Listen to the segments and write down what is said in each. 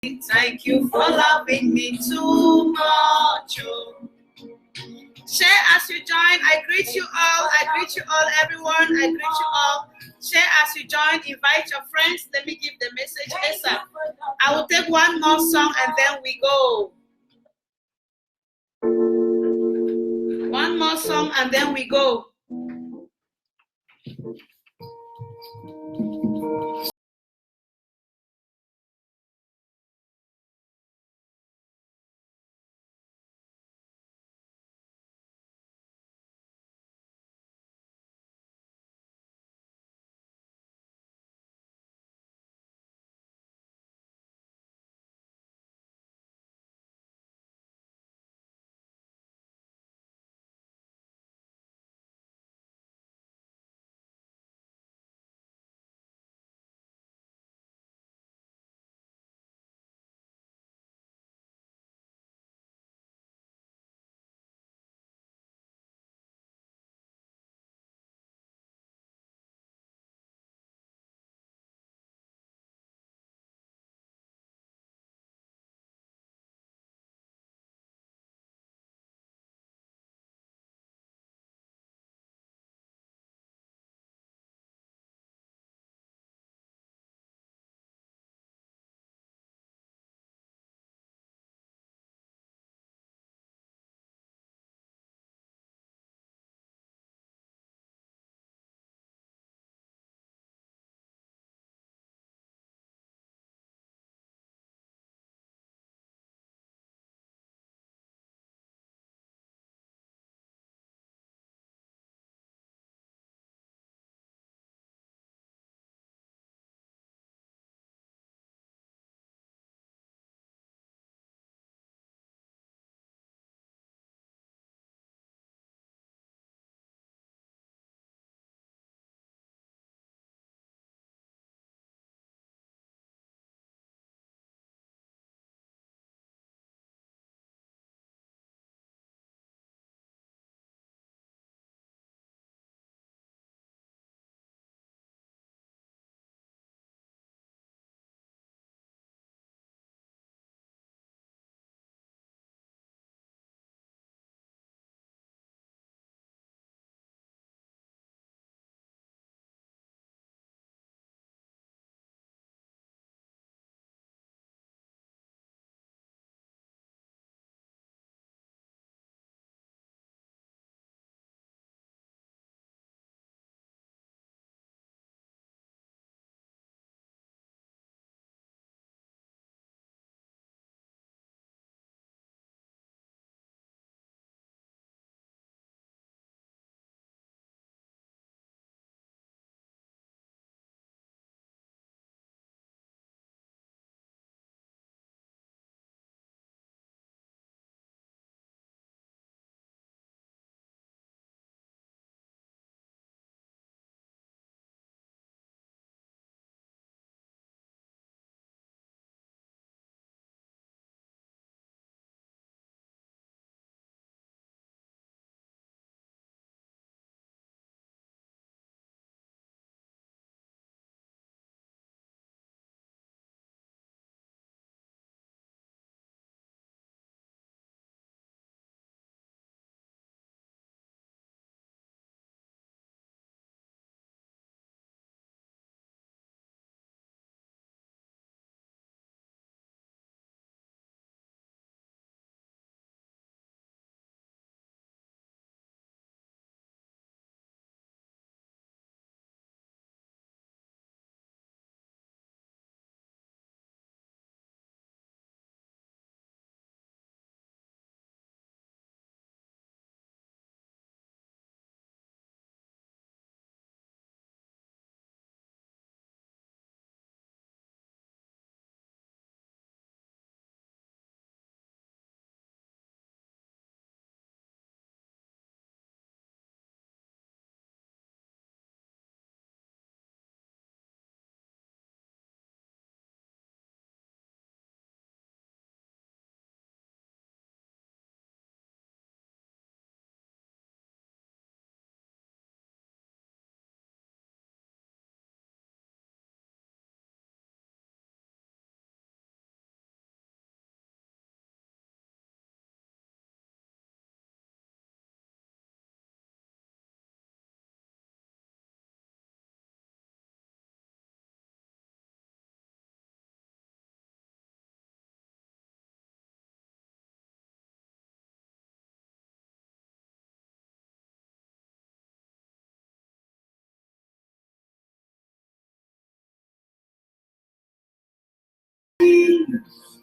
Thank you for loving me too much. Oh. Share as you join. I greet you all. I greet you all, everyone. I greet you all. Share as you join. Invite your friends. Let me give the message ASAP. I will take one more song and then we go. One more song and then we go.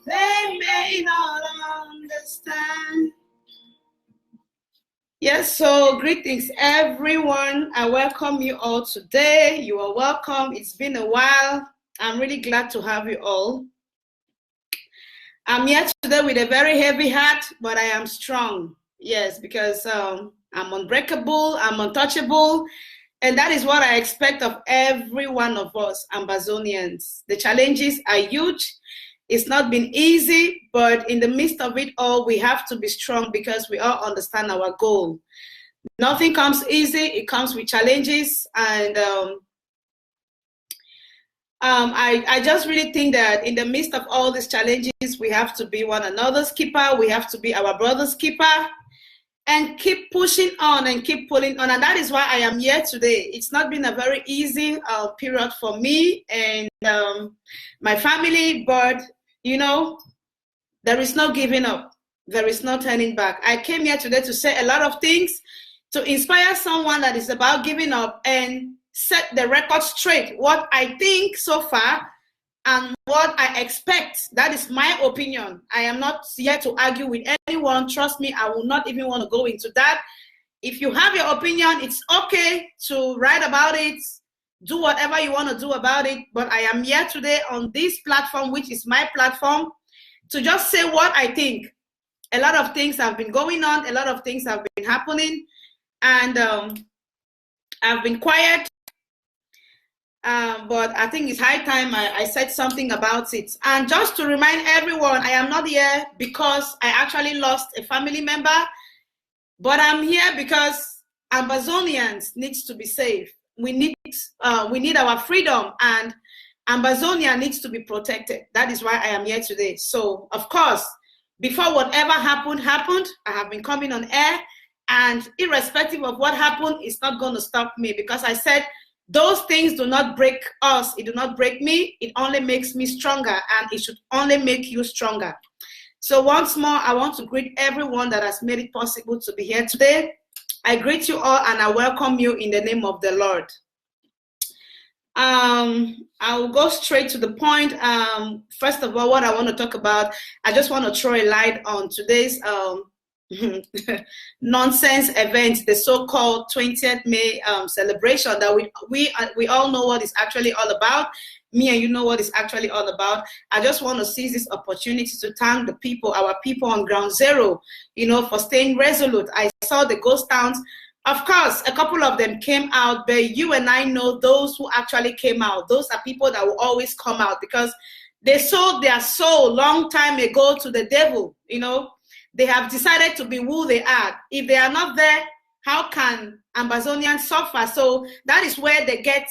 They may not understand. Yes, so greetings everyone. I welcome you all today. You are welcome. It's been a while. I'm really glad to have you all. I'm here today with a very heavy heart, but I am strong. Yes, because I'm unbreakable, I'm untouchable, and that is what I expect of every one of us Ambazonians. The challenges are huge. It's not been easy, but in the midst of it all, we have to be strong because we all understand our goal. Nothing comes easy. It comes with challenges. And I just really think that in the midst of all these challenges, we have to be one another's keeper. We have to be our brother's keeper and keep pushing on and keep pulling on. And that is why I am here today. It's not been a very easy period for me and my family, but you know, there is no giving up. There is no turning back. I came here today to say a lot of things to inspire someone that is about giving up and set the record straight. What I think so far and what I expect. That is my opinion. I am not here to argue with anyone. Trust me, I will not even want to go into that. If you have your opinion, it's okay to write about it. Do whatever you want to do about it, but I am here today on this platform, which is my platform, to just say what I think. A lot of things have been going on, a lot of things have been happening, and I've been quiet, but I think it's high time I said something about it. And just to remind everyone, I am not here because I actually lost a family member, but I'm here because Ambazonians needs to be safe. We need our freedom, and Ambazonia needs to be protected. That is why I am here today. So, of course, before whatever happened, I have been coming on air, and irrespective of what happened, it's not going to stop me, because I said those things do not break us. It do not break me. It only makes me stronger, and it should only make you stronger. So once more, I want to greet everyone that has made it possible to be here today. I greet you all and I welcome you in the name of the Lord. I will go straight to the point. First of all, what I want to talk about, I just want to throw a light on today's nonsense event, the so-called 20th May celebration that we all know what it's actually all about. Me and you know what it's actually all about. I just want to seize this opportunity to thank the people, our people on ground zero, you know, for staying resolute. I saw the ghost towns. Of course, a couple of them came out, but you and I know those who actually came out. Those are people that will always come out because they sold their soul long time ago to the devil. You know, they have decided to be who they are. If they are not there, how can Ambazonians suffer? So that is where they get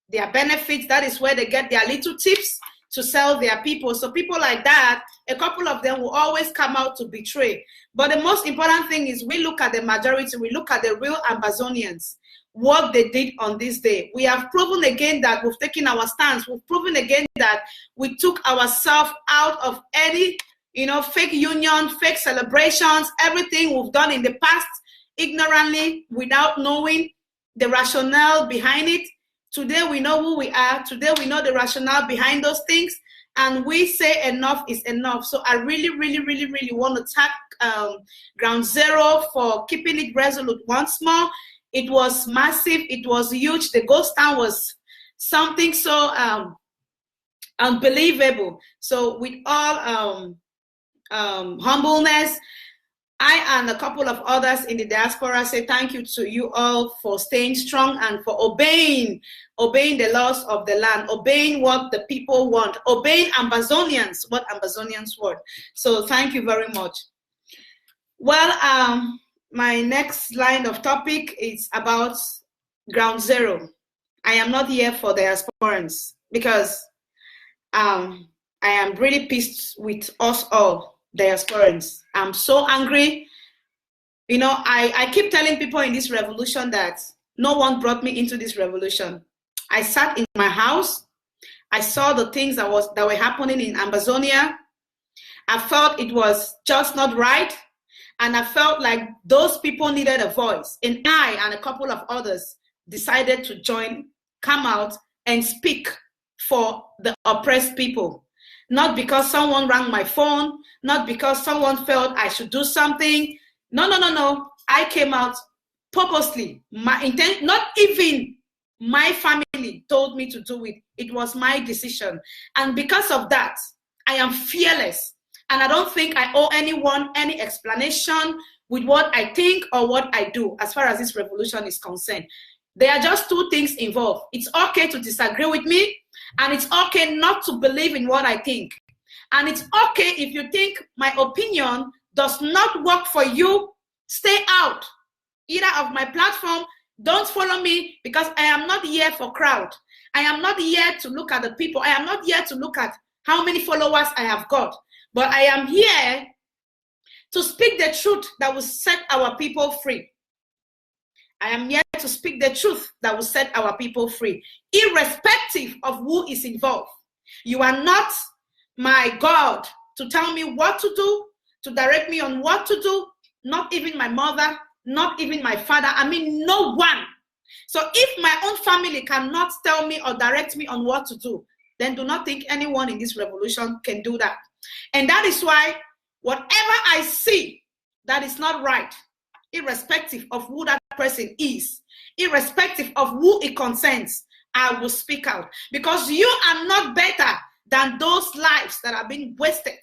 their benefits. That is where they get their little tips to sell their people. So people like that, a couple of them will always come out to betray. But the most important thing is we look at the majority, we look at the real Ambazonians, what they did on this day. We have proven again that we've taken our stance. We've proven again that we took ourselves out of any, you know, fake union, fake celebrations, everything we've done in the past, ignorantly, without knowing the rationale behind it. Today we know who we are. Today we know the rationale behind those things. And we say enough is enough. So I really, really, really, really want to thank Ground Zero for keeping it resolute once more. It was massive. It was huge. The ghost town was something so unbelievable. So with all humbleness, I and a couple of others in the diaspora say thank you to you all for staying strong and for obeying the laws of the land, obeying what the people want, obeying Ambazonians, what Ambazonians want. So thank you very much. Well, my next line of topic is about Ground Zero. I am not here for diasporans because I am really pissed with us all. Diasporans. I'm so angry. You know, I keep telling people in this revolution that no one brought me into this revolution. I sat in my house. I saw the things that were happening in Ambazonia. I felt it was just not right. And I felt like those people needed a voice. And I and a couple of others decided to come out and speak for the oppressed people. not because someone rang my phone, not because someone felt I should do something. No. I came out purposely. My intent, not even my family told me to do it. It was my decision. And because of that, I am fearless. And I don't think I owe anyone any explanation with what I think or what I do as far as this revolution is concerned. There are just two things involved. It's okay to disagree with me, and it's okay not to believe in what I think. And it's okay if you think my opinion does not work for you, stay out either of my platform. Don't follow me, because I am not here for crowd. I am not here to look at the people. I am not here to look at how many followers I have got. But I am here to speak the truth that will set our people free. I am here to speak the truth that will set our people free, irrespective of who is involved. You are not my God to tell me what to do, to direct me on what to do, not even my mother, not even my father. I mean, no one. So if my own family cannot tell me or direct me on what to do, then do not think anyone in this revolution can do that. And that is why whatever I see that is not right, irrespective of who that person is, irrespective of who it concerns, I will speak out. Because you are not better than those lives that are being wasted.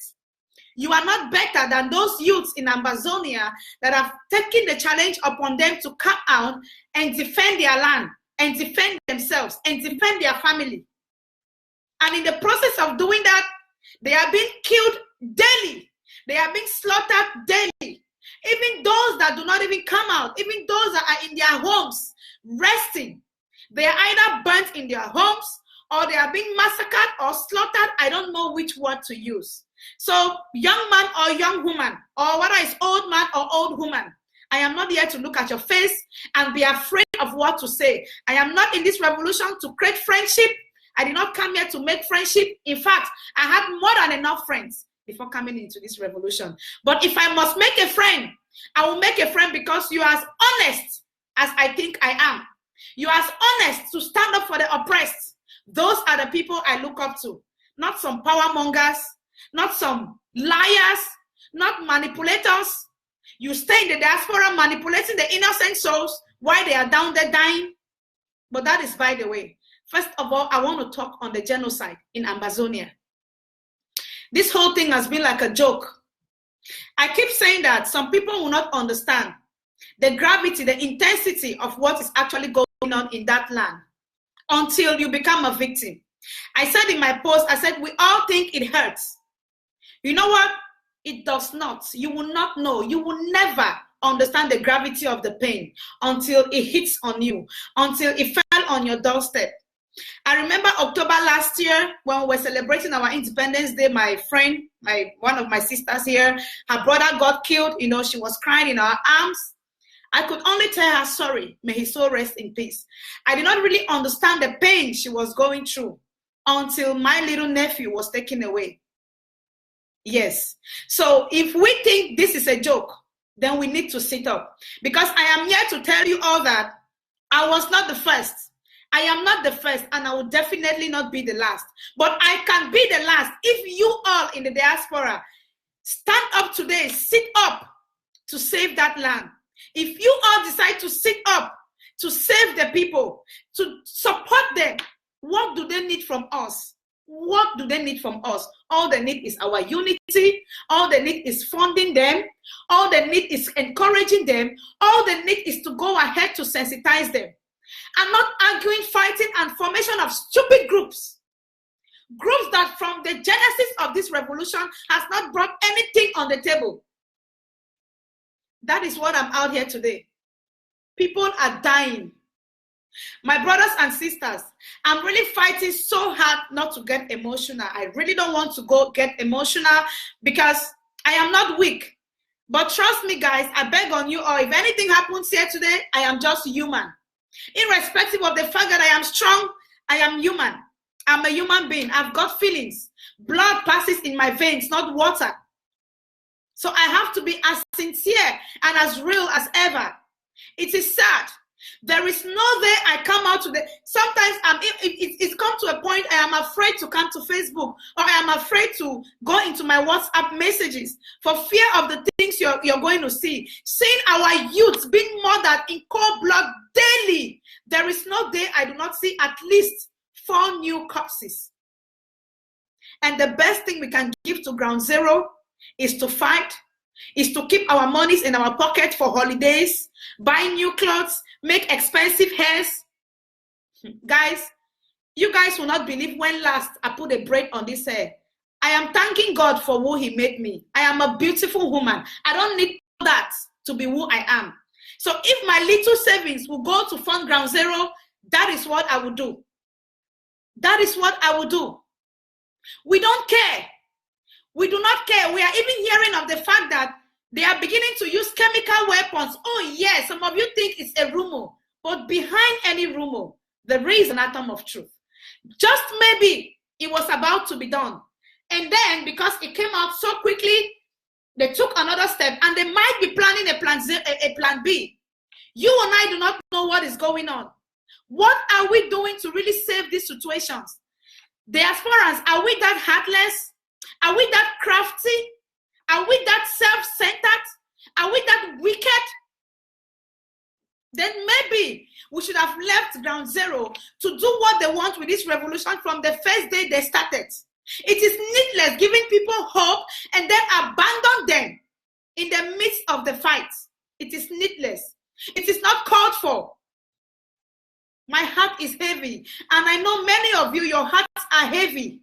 You are not better than those youths in Amazonia that have taken the challenge upon them to come out and defend their land, and defend themselves, and defend their family. And in the process of doing that, they are being killed daily. They are being slaughtered daily. Even those that do not even come out, even those that are in their homes resting, they are either burnt in their homes, or they are being massacred or slaughtered. I don't know which word to use. So young man or young woman, or whether it's old man or old woman, I am not here to look at your face and be afraid of what to say. I am not in this revolution to create friendship. I did not come here to make friendship. In fact, I had more than enough friends before coming into this revolution. But if I must make a friend, I will make a friend because you are as honest as I think I am. You are as honest to stand up for the oppressed. Those are the people I look up to. Not some power mongers, not some liars, not manipulators. You stay in the diaspora manipulating the innocent souls while they are down there dying. But that is by the way. First of all, I want to talk on the genocide in Amazonia. This whole thing has been like a joke. I keep saying that some people will not understand the gravity, the intensity of what is actually going on in that land until you become a victim. I said in my post, I said, we all think it hurts. You know what? It does not. You will not know. You will never understand the gravity of the pain until it hits on you, until it fell on your doorstep. I remember October last year when we were celebrating our Independence Day, my friend, one of my sisters here, her brother got killed. You know, she was crying in our arms. I could only tell her, sorry, may his soul rest in peace. I did not really understand the pain she was going through until my little nephew was taken away. Yes. So if we think this is a joke, then we need to sit up. Because I am here to tell you all that I was not the first. I am not the first, and I will definitely not be the last. But I can be the last if you all in the diaspora stand up today, sit up to save that land. If you all decide to sit up to save the people, to support them, what do they need from us? What do they need from us? All they need is our unity. All they need is funding them. All they need is encouraging them. All they need is to go ahead to sensitize them. And not arguing, fighting, and formation of stupid groups. Groups that from the genesis of this revolution has not brought anything on the table. That is what I'm out here today. People are dying. My brothers and sisters, I'm really fighting so hard not to get emotional. I really don't want to go get emotional because I am not weak. But trust me, guys, I beg on you all, if anything happens here today, I am just human. Irrespective of the fact that I am strong, I am human. I'm a human being. I've got feelings. Blood passes in my veins, not water. So I have to be as sincere and as real as ever. It is sad There is no day I come out to the, sometimes it's come to a point I am afraid to come to Facebook, or I am afraid to go into my WhatsApp messages for fear of the things you're going to see. Seeing our youth being murdered in cold blood daily, there is no day I do not see at least 4 new corpses. And the best thing we can give to Ground Zero is to fight, is to keep our monies in our pocket for holidays, buy new clothes, make expensive hairs. Guys, you guys will not believe when last I put a braid on this hair. I am thanking God for who he made me. I am a beautiful woman. I don't need that to be who I am. So if my little savings will go to fund Ground Zero, that is what I will do. That is what I will do. We don't care. We do not care. We are even hearing of the fact that they are beginning to use chemical weapons. Oh, yes, some of you think it's a rumor. But behind any rumor, there is an atom of truth. Just maybe it was about to be done. And then, because it came out so quickly, they took another step. And they might be planning a plan B. You and I do not know what is going on. What are we doing to really save these situations? The aspirants, are we that heartless? Are we that crafty? Are we that self-centered? Are we that wicked? Then maybe we should have left Ground Zero to do what they want with this revolution from the first day they started. It is needless giving people hope and then abandon them in the midst of the fight. It is needless. It is not called for. My heart is heavy, and I know many of you, your hearts are heavy.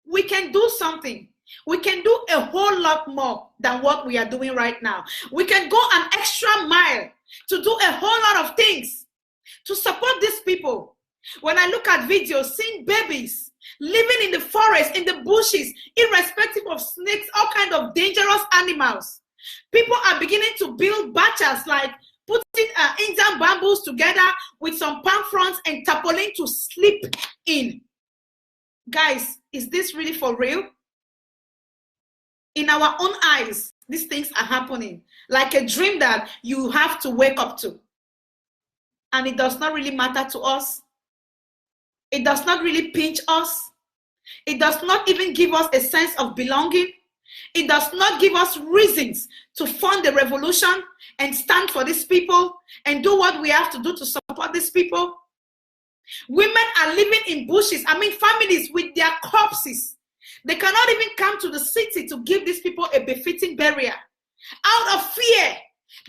We can do something. We can do a whole lot more than what we are doing right now. We can go an extra mile to do a whole lot of things to support these people. When I look at videos, seeing babies living in the forest, in the bushes, irrespective of snakes, all kinds of dangerous animals. People are beginning to build bachas, like putting Indian bamboos together with some palm fronds and tarpaulin to sleep in. Guys, is this really for real? In our own eyes, these things are happening like a dream that you have to wake up to. And it does not really matter to us. It does not really pinch us. It does not even give us a sense of belonging. It does not give us reasons to fund the revolution and stand for these people and do what we have to do to support these people. Women are living in bushes, families with their corpses. They cannot even come to the city to give these people a befitting burial. Out of fear,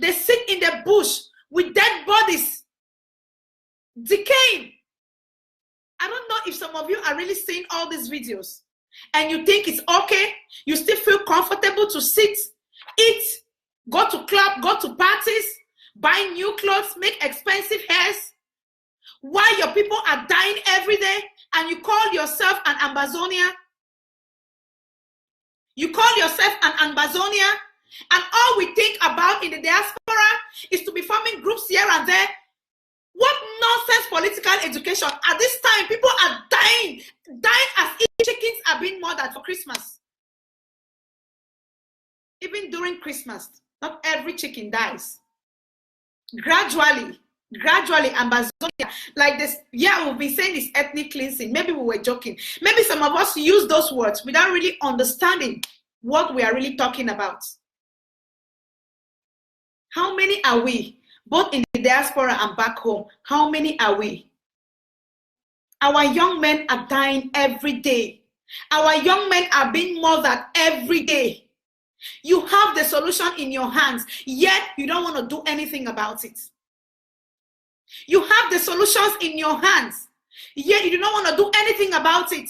they sit in the bush with dead bodies, decaying. I don't know if some of you are really seeing all these videos and you think it's okay. You still feel comfortable to sit, eat, go to club, go to parties, buy new clothes, make expensive hairs, while your people are dying every day and you call yourself an Ambazonia. You call yourself an Ambazonia, and all we think about in the diaspora is to be forming groups here and there. What nonsense political education. At this time, people are dying as if chickens are being murdered for Christmas. Even during Christmas, not every chicken dies. Gradually, Ambazonia, like this, we've been saying this ethnic cleansing. Maybe we were joking. Maybe some of us use those words without really understanding what we are really talking about. How many are we? Both in the diaspora and back home, how many are we? Our young men are dying every day. Our young men are being murdered every day. You have the solution in your hands, yet you don't want to do anything about it. You have the solutions in your hands, yet you do not want to do anything about it.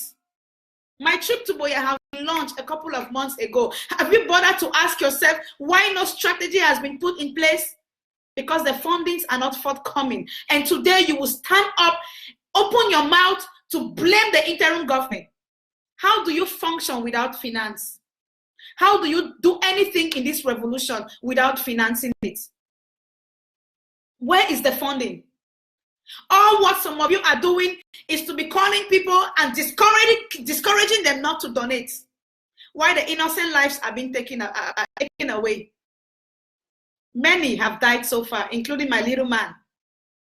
My trip to Boya has been launched a couple of months ago. Have you bothered to ask yourself why no strategy has been put in place? Because the fundings are not forthcoming. And today you will stand up, open your mouth to blame the interim government. How do you function without finance? How do you do anything in this revolution without financing it? Where is the funding? All what some of you are doing is to be calling people and discouraging them not to donate. Why the innocent lives are being taken away. Many have died so far, including my little man.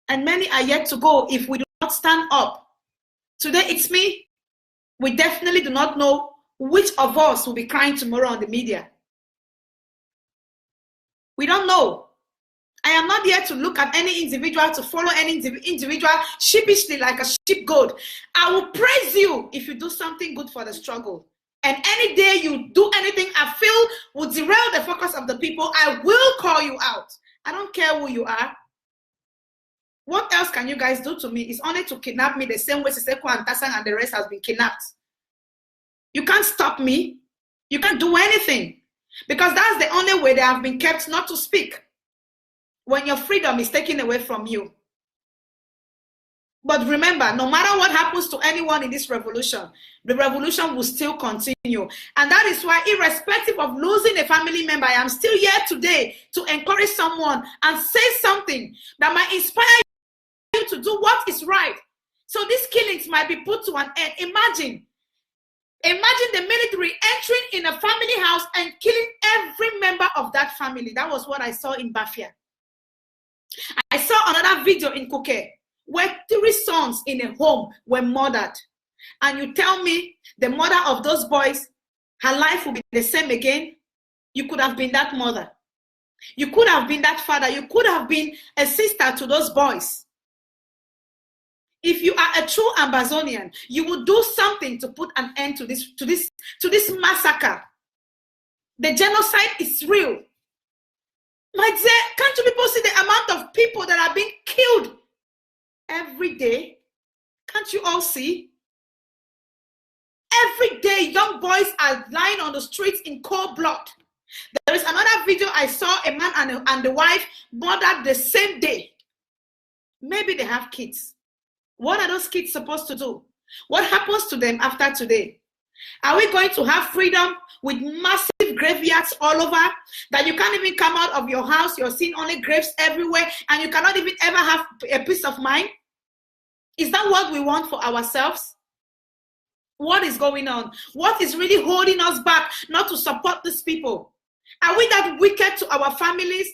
And many are yet to go if we do not stand up. Today it's me. We definitely do not know which of us will be crying tomorrow on the media. We don't know. I am not here to look at any individual, to follow any individual sheepishly like a sheep goat. I will praise you if you do something good for the struggle. And any day you do anything I feel will derail the focus of the people, I will call you out. I don't care who you are. What else can you guys do to me? It's only to kidnap me the same way Siseko and Tassan and the rest has been kidnapped. You can't stop me. You can't do anything. Because that's the only way they have been kept not to speak. When your freedom is taken away from you. But remember, no matter what happens to anyone in this revolution, the revolution will still continue. And that is why, irrespective of losing a family member, I am still here today to encourage someone and say something that might inspire you to do what is right. So these killings might be put to an end. Imagine the military entering in a family house and killing every member of that family. That was what I saw in Bafia. I saw another video in Cucu where 3 sons in a home were murdered. And you tell me the mother of those boys, her life will be the same again? You could have been that mother. You could have been that father. You could have been a sister to those boys. If you are a true Amazonian, you will do something to put an end to this massacre. The genocide is real. My dear, can't you people see the amount of people that are being killed every day? Can't you all see? Every day, young boys are lying on the streets in cold blood. There is another video I saw, a man and the wife murdered the same day. Maybe they have kids. What are those kids supposed to do? What happens to them after today? Are we going to have freedom with massive graveyards all over, that you can't even come out of your house, you're seeing only graves everywhere, and you cannot even ever have a peace of mind? Is that what we want for ourselves? What is going on? What is really holding us back not to support these people? Are we that wicked to our families?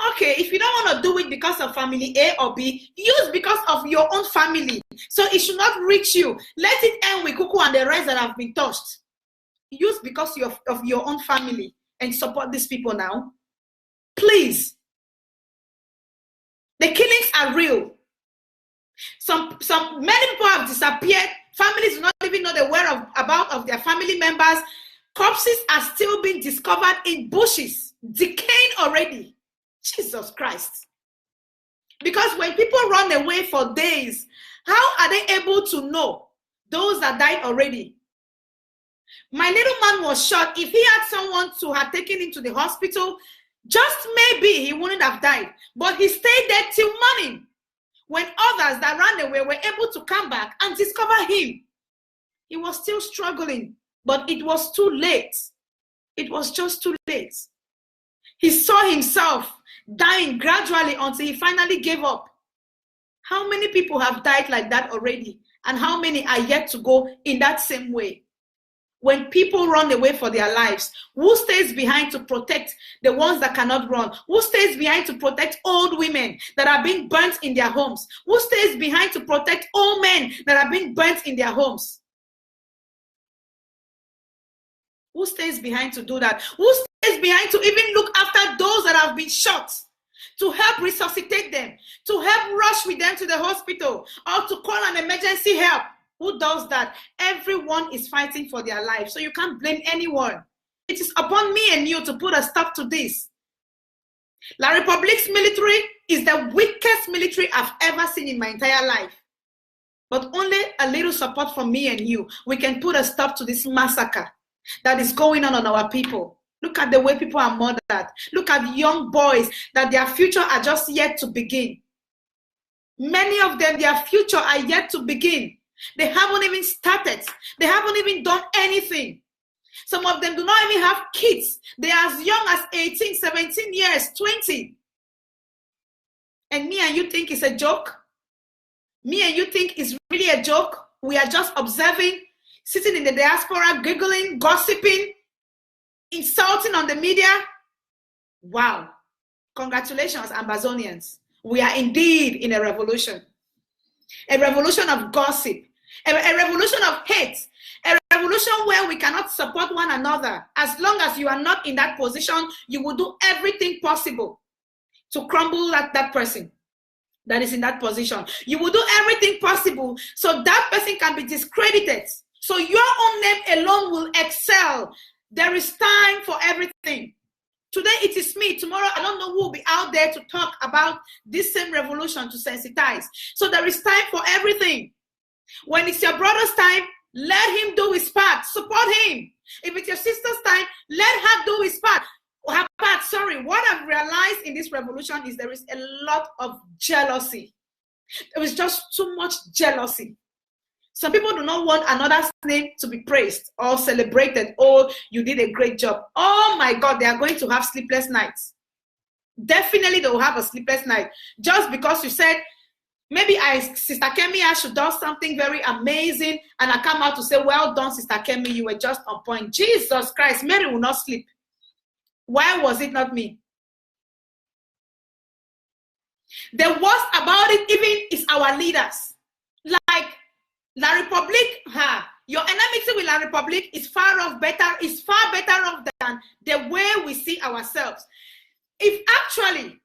Okay, if you don't want to do it because of family A or B, use because of your own family. So it should not reach you. Let it end with Cucu and the rest that have been touched. Use because of your own family and support these people now. Please. The killings are real. Many people have disappeared. Families do not even know the whereabouts of their family members. Corpses are still being discovered in bushes, decaying already. Jesus Christ. Because when people run away for days, how are they able to know those that died already? My little man was shot. If he had someone to have taken him to the hospital, just maybe he wouldn't have died. But he stayed there till morning, when others that ran away were able to come back and discover him. He was still struggling, but it was too late. It was just too late. He saw himself dying gradually until he finally gave up. How many people have died like that already? And how many are yet to go in that same way? When people run away for their lives, who stays behind to protect the ones that cannot run? Who stays behind to protect old women that are being burnt in their homes? Who stays behind to protect old men that are being burnt in their homes? Who stays behind to do that? Who stays behind to even look after those that have been shot? To help resuscitate them, to help rush with them to the hospital, or to call an emergency help. Who does that? Everyone is fighting for their life, so you can't blame anyone. It is upon me and you to put a stop to this. La Republique's military is the weakest military I've ever seen in my entire life. But only a little support from me and you, we can put a stop to this massacre that is going on our people. Look at the way people are murdered. Look at young boys that their future are just yet to begin. Many of them, their future are yet to begin. They haven't even started. They haven't even done anything. Some of them do not even have kids. They are as young as 18, 17 years, 20. And me and you think it's a joke? Me and you think it's really a joke? We are just observing, sitting in the diaspora, giggling, gossiping, insulting on the media. Wow. Congratulations, Ambazonians. We are indeed in a revolution of gossip, a revolution of hate, a revolution where we cannot support one another. As long as you are not in that position, you will do everything possible to crumble that person that is in that position. You will do everything possible so that person can be discredited. So your own name alone will excel. There is time for everything. Today it is me. Tomorrow I don't know who will be out there to talk about this same revolution, to sensitize. So there is time for everything. When it's your brother's time, let him do his part. Support him. If it's your sister's time, let her do his part. Her part. Sorry. What I've realized in this revolution is there is a lot of jealousy. There is just too much jealousy. Some people do not want another's name to be praised or celebrated. Oh, you did a great job. Oh my God, they are going to have sleepless nights. Definitely they will have a sleepless night. Just because you said, maybe Sister Kemi, I should do something very amazing. And I come out to say, well done, Sister Kemi, you were just on point. Jesus Christ, Mary will not sleep. Why was it not me? The worst about it even is our leaders. Like, La Republique, your enmity with La Republique is far better off than the way we see ourselves. If actually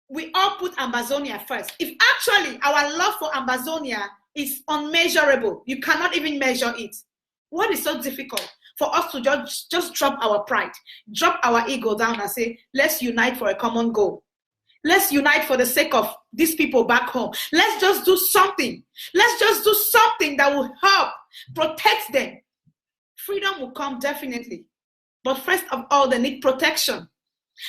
we all put Ambazonia first, if actually our love for Ambazonia is unmeasurable, you cannot even measure it. What is so difficult for us to just drop our pride, drop our ego down and say, let's unite for a common goal. Let's unite for the sake of these people back home. Let's just do something. Let's just do something that will help protect them. Freedom will come definitely. But first of all, they need protection.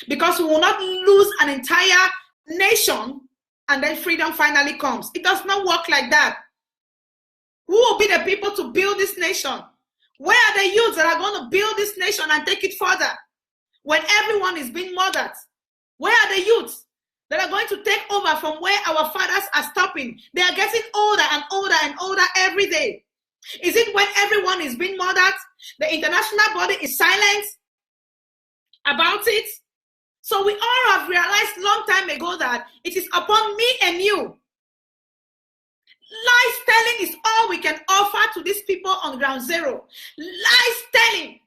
Because we will not lose an entire nation and then freedom finally comes. It does not work like that. Who will be the people to build this nation? Where are the youths that are going to build this nation and take it further? When everyone is being murdered, where are the youths that are going to take over from where our fathers are stopping? They are getting older and older and older every day. Is it when everyone is being murdered, the international body is silent about it? So we all have realized long time ago that it is upon me and you. Lies telling is all we can offer to these people on ground zero. Lies telling.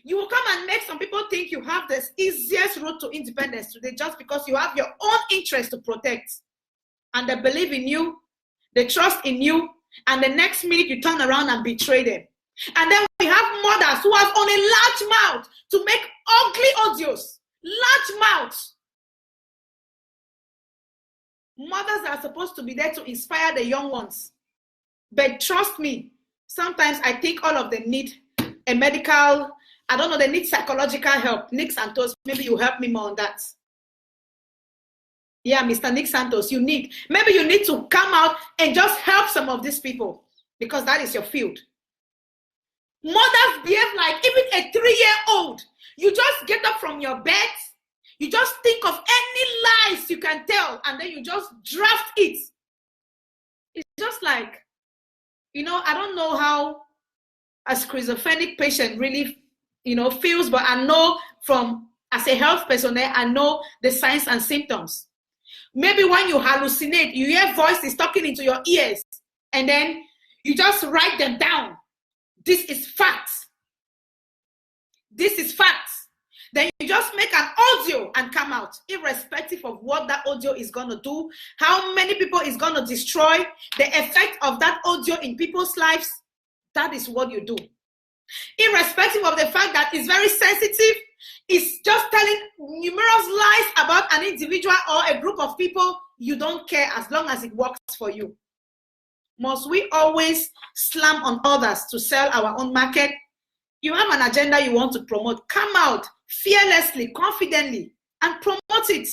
You will come and make some people think you have the easiest road to independence today just because you have your own interest to protect. And they believe in you, they trust in you, and the next minute you turn around and betray them. And then we have mothers who have only large mouths to make ugly audios. Large mouths. Mothers are supposed to be there to inspire the young ones. But trust me, sometimes I think all of them need a medical, I don't know, they need psychological help. Nick Santos, maybe you help me more on that. Yeah, Mr. Nick Santos, maybe you need to come out and just help some of these people because that is your field. Mothers behave like even a 3-year-old. You just get up from your bed, you just think of any lies you can tell, and then you just draft it. It's just like, I don't know how a schizophrenic patient really, feels, but I know as a health personnel, I know the signs and symptoms. Maybe when you hallucinate, you hear voices talking into your ears, and then you just write them down. This is facts. This is facts. Then you just make an audio and come out, irrespective of what that audio is going to do, how many people is going to destroy, the effect of that audio in people's lives. That is what you do. Irrespective of the fact that it's very sensitive, it's just telling numerous lies about an individual or a group of people. You don't care as long as it works for you. Must we always slam on others to sell our own market? You have an agenda you want to promote. Come out fearlessly, confidently, and promote it.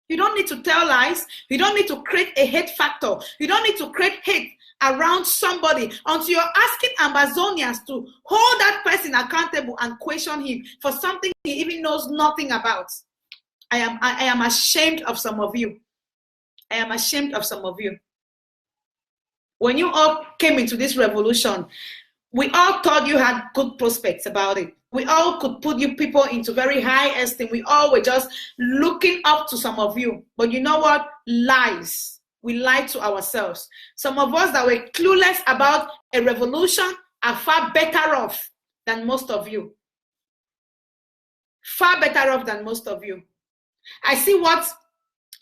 You don't need to tell lies. You don't need to create a hate factor. You don't need to create hate around somebody until you're asking Ambazonians to hold that person accountable and question him for something he even knows nothing about. I am ashamed of some of you. I am ashamed of some of you. When you all came into this revolution, we all thought you had good prospects about it. We all could put you people into very high esteem. We all were just looking up to some of you. But you know what? Lies. We lied to ourselves. Some of us that were clueless about a revolution are far better off than most of you. Far better off than most of you. I see what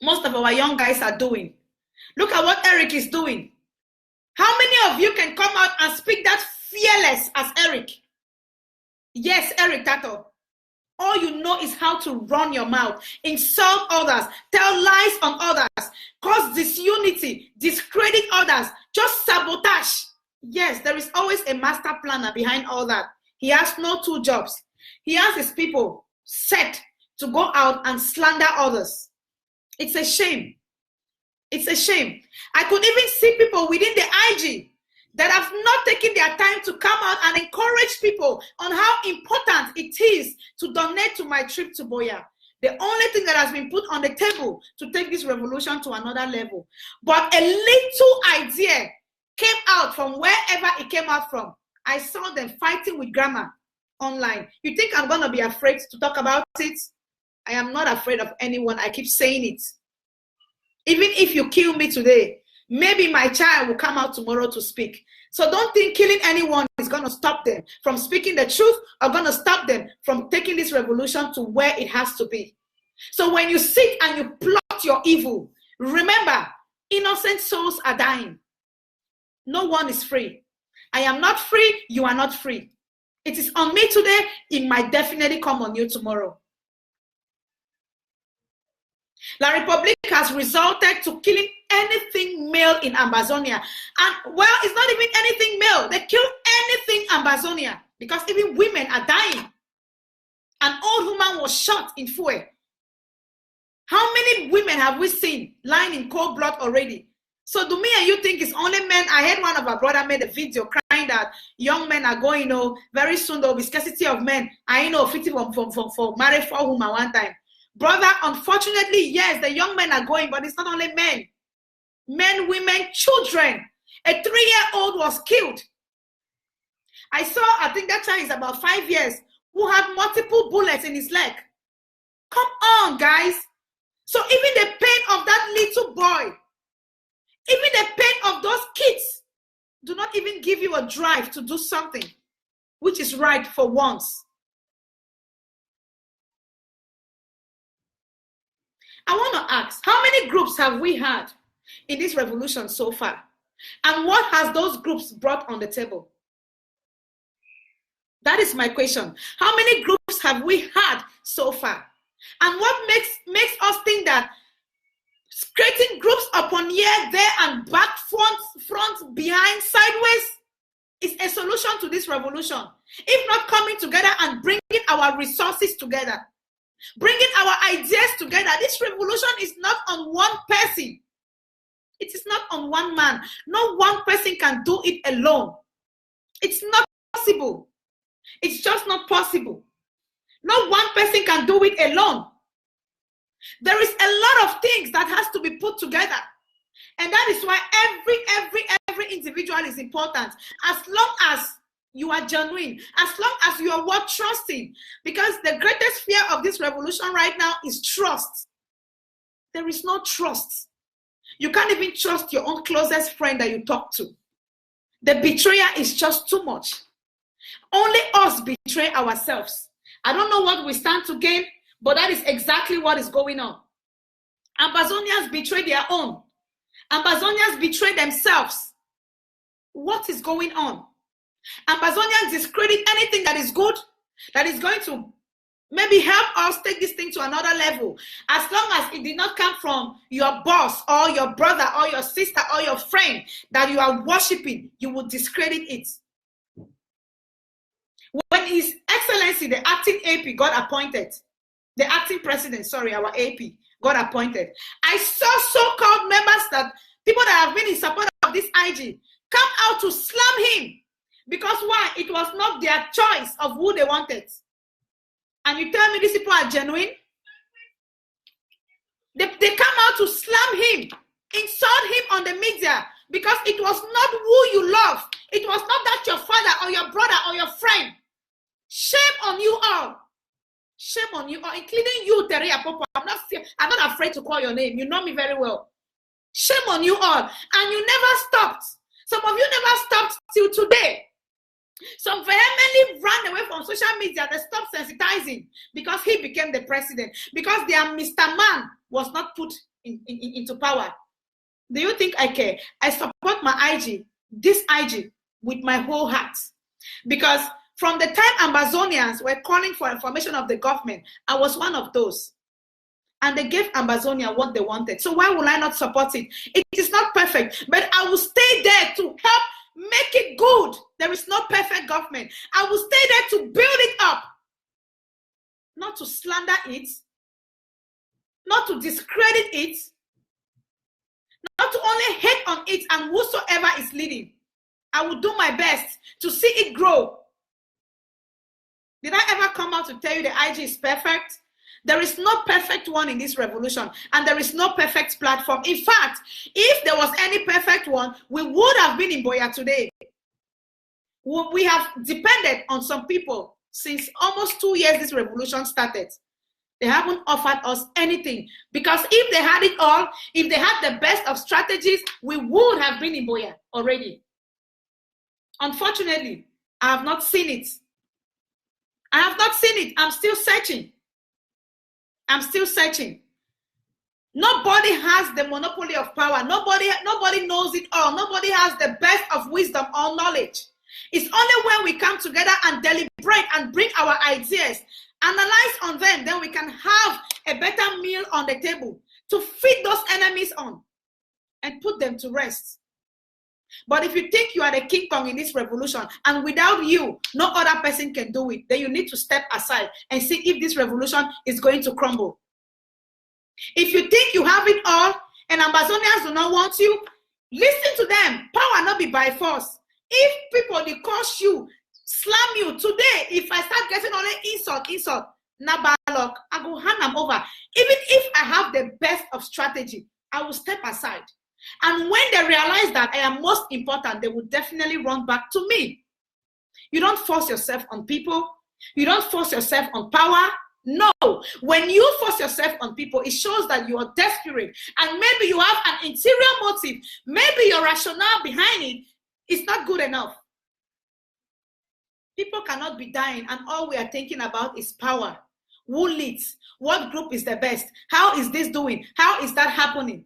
most of our young guys are doing. Look at what Eric is doing. How many of you can come out and speak that fearless as Eric? Yes, Eric Tato. All you know is how to run your mouth, insult others, tell lies on others, cause disunity, discredit others, just sabotage. Yes, there is always a master planner behind all that. He has no two jobs. He has his people set to go out and slander others. It's a shame. It's a shame. I could even see people within the IG that have not taken their time to come out and encourage people on how important it is to donate to my trip to Boya. The only thing that has been put on the table to take this revolution to another level. But a little idea came out from wherever it came out from. I saw them fighting with grammar online. You think I'm going to be afraid to talk about it? I am not afraid of anyone. I keep saying it. Even if you kill me today, maybe my child will come out tomorrow to speak. So don't think killing anyone is going to stop them from speaking the truth or going to stop them from taking this revolution to where it has to be. So when you sit and you plot your evil, remember, innocent souls are dying. No one is free. I am not free. You are not free. It is on me today. It might definitely come on you tomorrow. La Republic has resulted to killing anything male in Amazonia. And, well, it's not even anything male. They kill anything Amazonia because even women are dying. An old woman was shot in Fue. How many women have we seen lying in cold blood already? So do me and you think it's only men? I heard one of our brother made a video crying that young men are going, very soon there will be scarcity of men. I know 50 for married 4 women one time. Brother, unfortunately, yes, the young men are going, but it's not only men. Men, women, children. A 3-year-old was killed. I think that child is about 5 years, who had multiple bullets in his leg. Come on, guys. So even the pain of that little boy, even the pain of those kids, do not even give you a drive to do something which is right for once. I want to ask, how many groups have we had in this revolution so far? And what has those groups brought on the table? That is my question. How many groups have we had so far? And what makes us think that creating groups upon here, there, and back, front, behind, sideways is a solution to this revolution? If not coming together and bringing our resources together, bringing our ideas together. This revolution is not on one person. It is not on one man. No one person can do it alone. It's not possible. It's just not possible. No one person can do it alone. There is a lot of things that has to be put together. And that is why every individual is important. As long as you are genuine, as long as you are worth trusting, because the greatest fear of this revolution right now is trust. There is no trust. You can't even trust your own closest friend that you talk to. The betrayer is just too much. Only us betray ourselves. I don't know what we stand to gain, but that is exactly what is going on. Amazonians betray their own. Amazonians betray themselves. What is going on? Amazonians discredit anything that is good, that is going to maybe help us take this thing to another level. As long as it did not come from your boss or your brother or your sister or your friend that you are worshiping, you will discredit it. When His Excellency, the acting AP, got appointed, the acting president, our AP, got appointed, I saw so-called members, that people that have been in support of this IG, come out to slam him. Because why? It was not their choice of who they wanted. And you tell me these people are genuine? They come out to slam him, insult him on the media, because it was not who you love. It was not that your father or your brother or your friend. Shame on Shame on you, or including you, Teria Popo. I'm not afraid to call your name. You know me very well. Shame on you all. And you never stopped. Some of you never stopped till today. Some vehemently ran away from social media. They stopped sensitizing because he became the president. Because their Mr. Man was not put into power. Do you think I care? I support my IG, this IG, with my whole heart. Because from the time Ambazonians were calling for information of the government, I was one of those. And they gave Ambazonia what they wanted. So why will I not support it? It is not perfect, but I will stay there to help make it good. There is no perfect government. I will stay there to build it up. Not to slander it. Not to discredit it. Not to only hate on it and whosoever is leading. I will do my best to see it grow. Did I ever come out to tell you the IG is perfect? There is no perfect one in this revolution, and there is no perfect platform. In fact, if there was any perfect one, we would have been in Boya today. We have depended on some people since almost 2 years this revolution started. They haven't offered us anything, because if they had it all, if they had the best of strategies, we would have been in Boya already. Unfortunately, I have not seen it. I have not seen it. I'm still searching. I'm still searching. Nobody has the monopoly of power. Nobody knows it all. Nobody has the best of wisdom or knowledge. It's only when we come together and deliberate and bring our ideas, analyze on them, then we can have a better meal on the table to feed those enemies on and put them to rest. But if you think you are the King Kong in this revolution, and without you, no other person can do it, then you need to step aside and see if this revolution is going to crumble. If you think you have it all, and Ambazonians do not want you, listen to them. Power not be by force. If people, they curse you, slam you, today, if I start getting only insult, nabalok, I go hand them over. Even if I have the best of strategy, I will step aside. And when they realize that I am most important, they will definitely run back to me. You don't force yourself on people. You don't force yourself on power. No. When you force yourself on people, it shows that you are desperate. And maybe you have an interior motive. Maybe your rationale behind it is not good enough. People cannot be dying, and all we are thinking about is power. Who leads? What group is the best? How is this doing? How is that happening?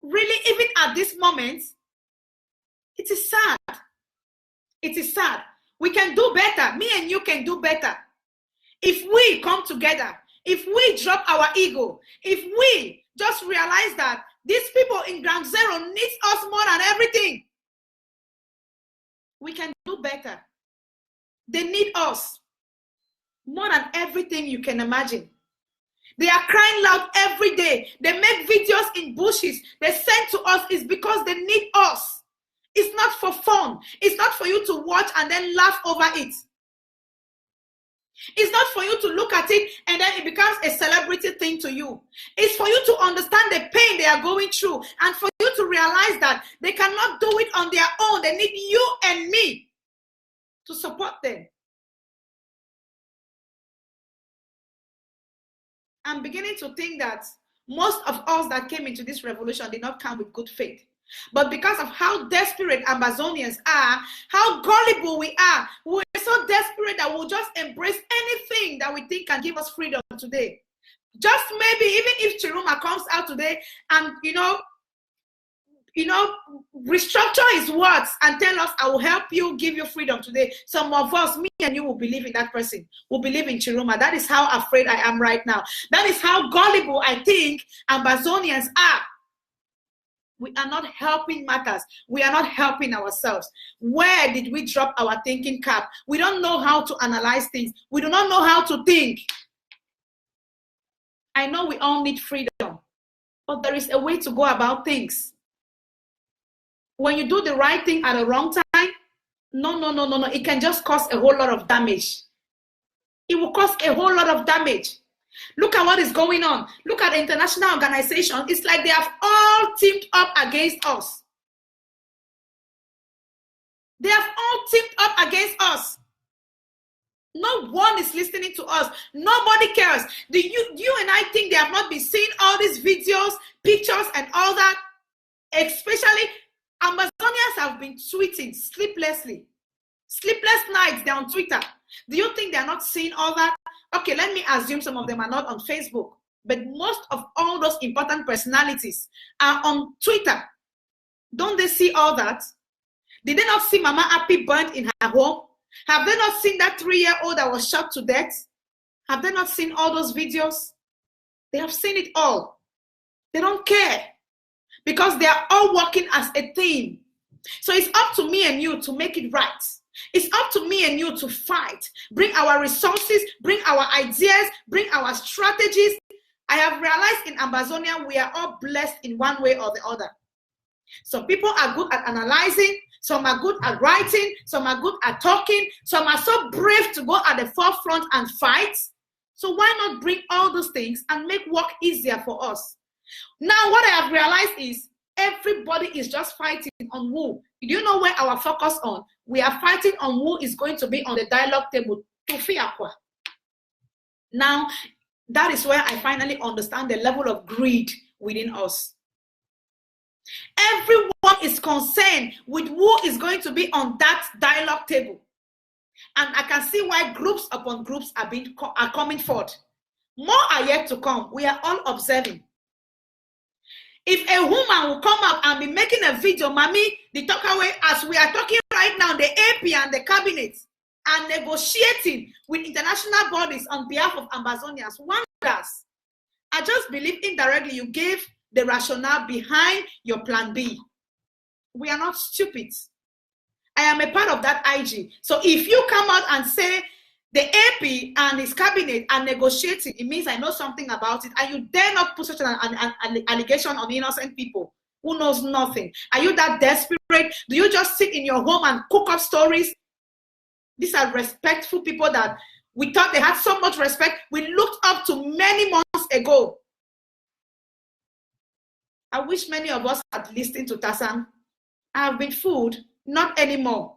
Really, even at this moment, it is sad. It is sad. We can do better. Me and you can do better. If we come together, if we drop our ego, if we just realize that these people in ground zero need us more than everything, we can do better. They need us more than everything you can imagine. They are crying loud every day. They make videos in bushes. They send to us. It's because they need us. It's not for fun. It's not for you to watch and then laugh over it. It's not for you to look at it and then it becomes a celebrity thing to you. It's for you to understand the pain they are going through and for you to realize that they cannot do it on their own. They need you and me to support them. I'm beginning to think that most of us that came into this revolution did not come with good faith. But because of how desperate Ambazonians are, how gullible we are, we're so desperate that we'll just embrace anything that we think can give us freedom today. Just maybe, even if Chiruma comes out today and, restructure his words and tell us, I will help you, give you freedom today. Some of us, me and you, will believe in that person, will believe in Chiruma. That is how afraid I am right now. That is how gullible I think Ambazonians are. We are not helping matters. We are not helping ourselves. Where did we drop our thinking cap? We don't know how to analyze things. We do not know how to think. I know we all need freedom, but there is a way to go about things. When you do the right thing at the wrong time, no. It can just cause a whole lot of damage. It will cause a whole lot of damage. Look at what is going on. Look at the international organization. It's like they have all teamed up against us. They have all teamed up against us. No one is listening to us. Nobody cares. Do you and I think they have not been seeing all these videos, pictures, and all that? Especially Amazonians have been tweeting sleeplessly. Sleepless nights, they're on Twitter. Do you think they're not seeing all that? Okay, let me assume some of them are not on Facebook. But most of all those important personalities are on Twitter. Don't they see all that? Did they not see Mama Happy burnt in her home? Have they not seen that 3-year-old that was shot to death? Have they not seen all those videos? They have seen it all. They don't care because they are all working as a team. So it's up to me and you to make it right. It's up to me and you to fight. Bring our resources, bring our ideas, bring our strategies. I have realized in Amazonia, we are all blessed in one way or the other. Some people are good at analyzing. Some are good at writing. Some are good at talking. Some are so brave to go at the forefront and fight. So why not bring all those things and make work easier for us? Now, what I have realized is everybody is just fighting on who. Do you know where our focus on? We are fighting on who is going to be on the dialogue table. Now, that is where I finally understand the level of greed within us. Everyone is concerned with who is going to be on that dialogue table. And I can see why groups upon groups are coming forth. More are yet to come. We are all observing. If a woman will come up and be making a video, Mami, the talk away, as we are talking right now, the AP and the cabinet, and negotiating with international bodies on behalf of Amazonians, wonders. I just believe indirectly you gave the rationale behind your plan B. We are not stupid. I am a part of that IG. So if you come out and say the AP and his cabinet are negotiating, it means I know something about it, and you dare not put such an allegation on innocent people who knows nothing. Are you that desperate? Do you just sit in your home and cook up stories? These are respectful people that we thought they had so much respect. We looked up to many months ago. I wish many of us had listened to Tasan. I have been fooled, not anymore.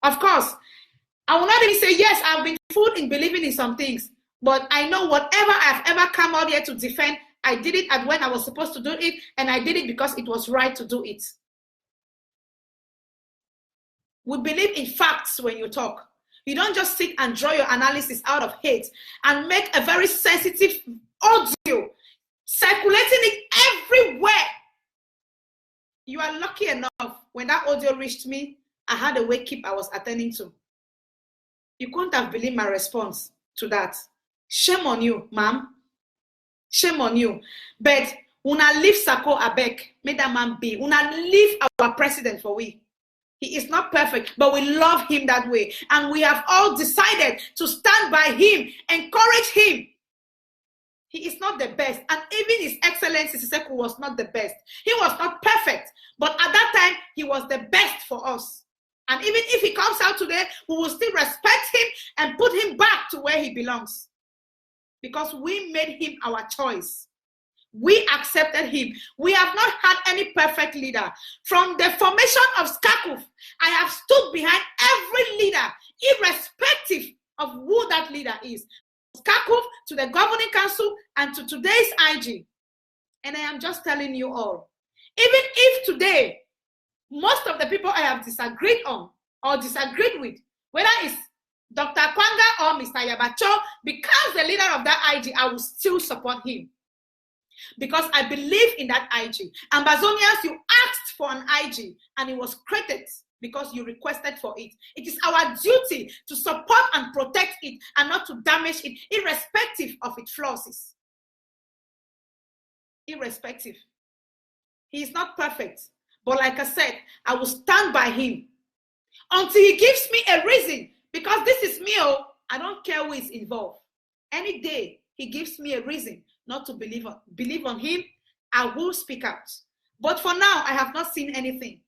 Of course, I will not even say, yes, I've been fooled in believing in some things. But I know whatever I've ever come out here to defend, I did it at when I was supposed to do it, and I did it because it was right to do it. We believe in facts when you talk. You don't just sit and draw your analysis out of hate and make a very sensitive audio, circulating it everywhere. You are lucky enough when that audio reached me, I had a wake-up I was attending to. You couldn't have believed my response to that. Shame on you, ma'am. Shame on you. But una leave Sako Abek, make that man be. Una leave our president for we. He is not perfect, but we love him that way. And we have all decided to stand by him, encourage him. He is not the best. And even His Excellency Siseku was not the best. He was not perfect. But at that time, he was the best for us. And even if he comes out today, we will still respect him and put him back to where he belongs. Because we made him our choice. We accepted him. We have not had any perfect leader. From the formation of Skakuf, I have stood behind every leader, irrespective of who that leader is. Skakuf, to the governing council, and to today's IG. And I am just telling you all, even if today, most of the people I have disagreed on or disagreed with, whether it's Dr. Kwanga or Mr. Yabacho, because the leader of that IG, I will still support him. Because I believe in that IG. Ambazonians, you asked for an IG and it was created because you requested for it. It is our duty to support and protect it and not to damage it, irrespective of its flaws. Irrespective. He is not perfect. But like I said, I will stand by him until he gives me a reason. Because this is me, I don't care who is involved. Any day he gives me a reason not to believe on him, I will speak out. But for now, I have not seen anything.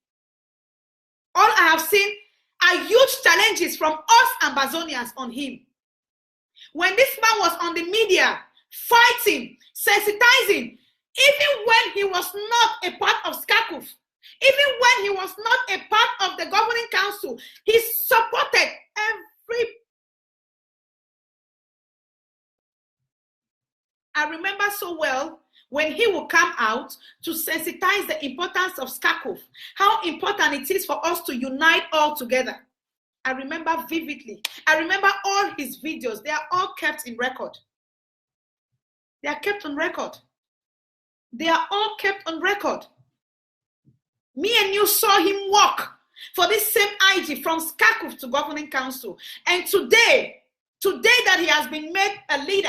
All I have seen are huge challenges from us Ambazonians on him. When this man was on the media, fighting, sensitizing, even when he was not a part of Skakuf, even when he was not a part of the governing council, he supported every I remember so well when he will come out to sensitize the importance of Skakov, how important it is for us to unite all together. I remember vividly. I remember all his videos. They are all kept in record. They are kept on record. They are all kept on record. Me and you saw him walk for this same IG from Skakov to governing council. And today that he has been made a leader,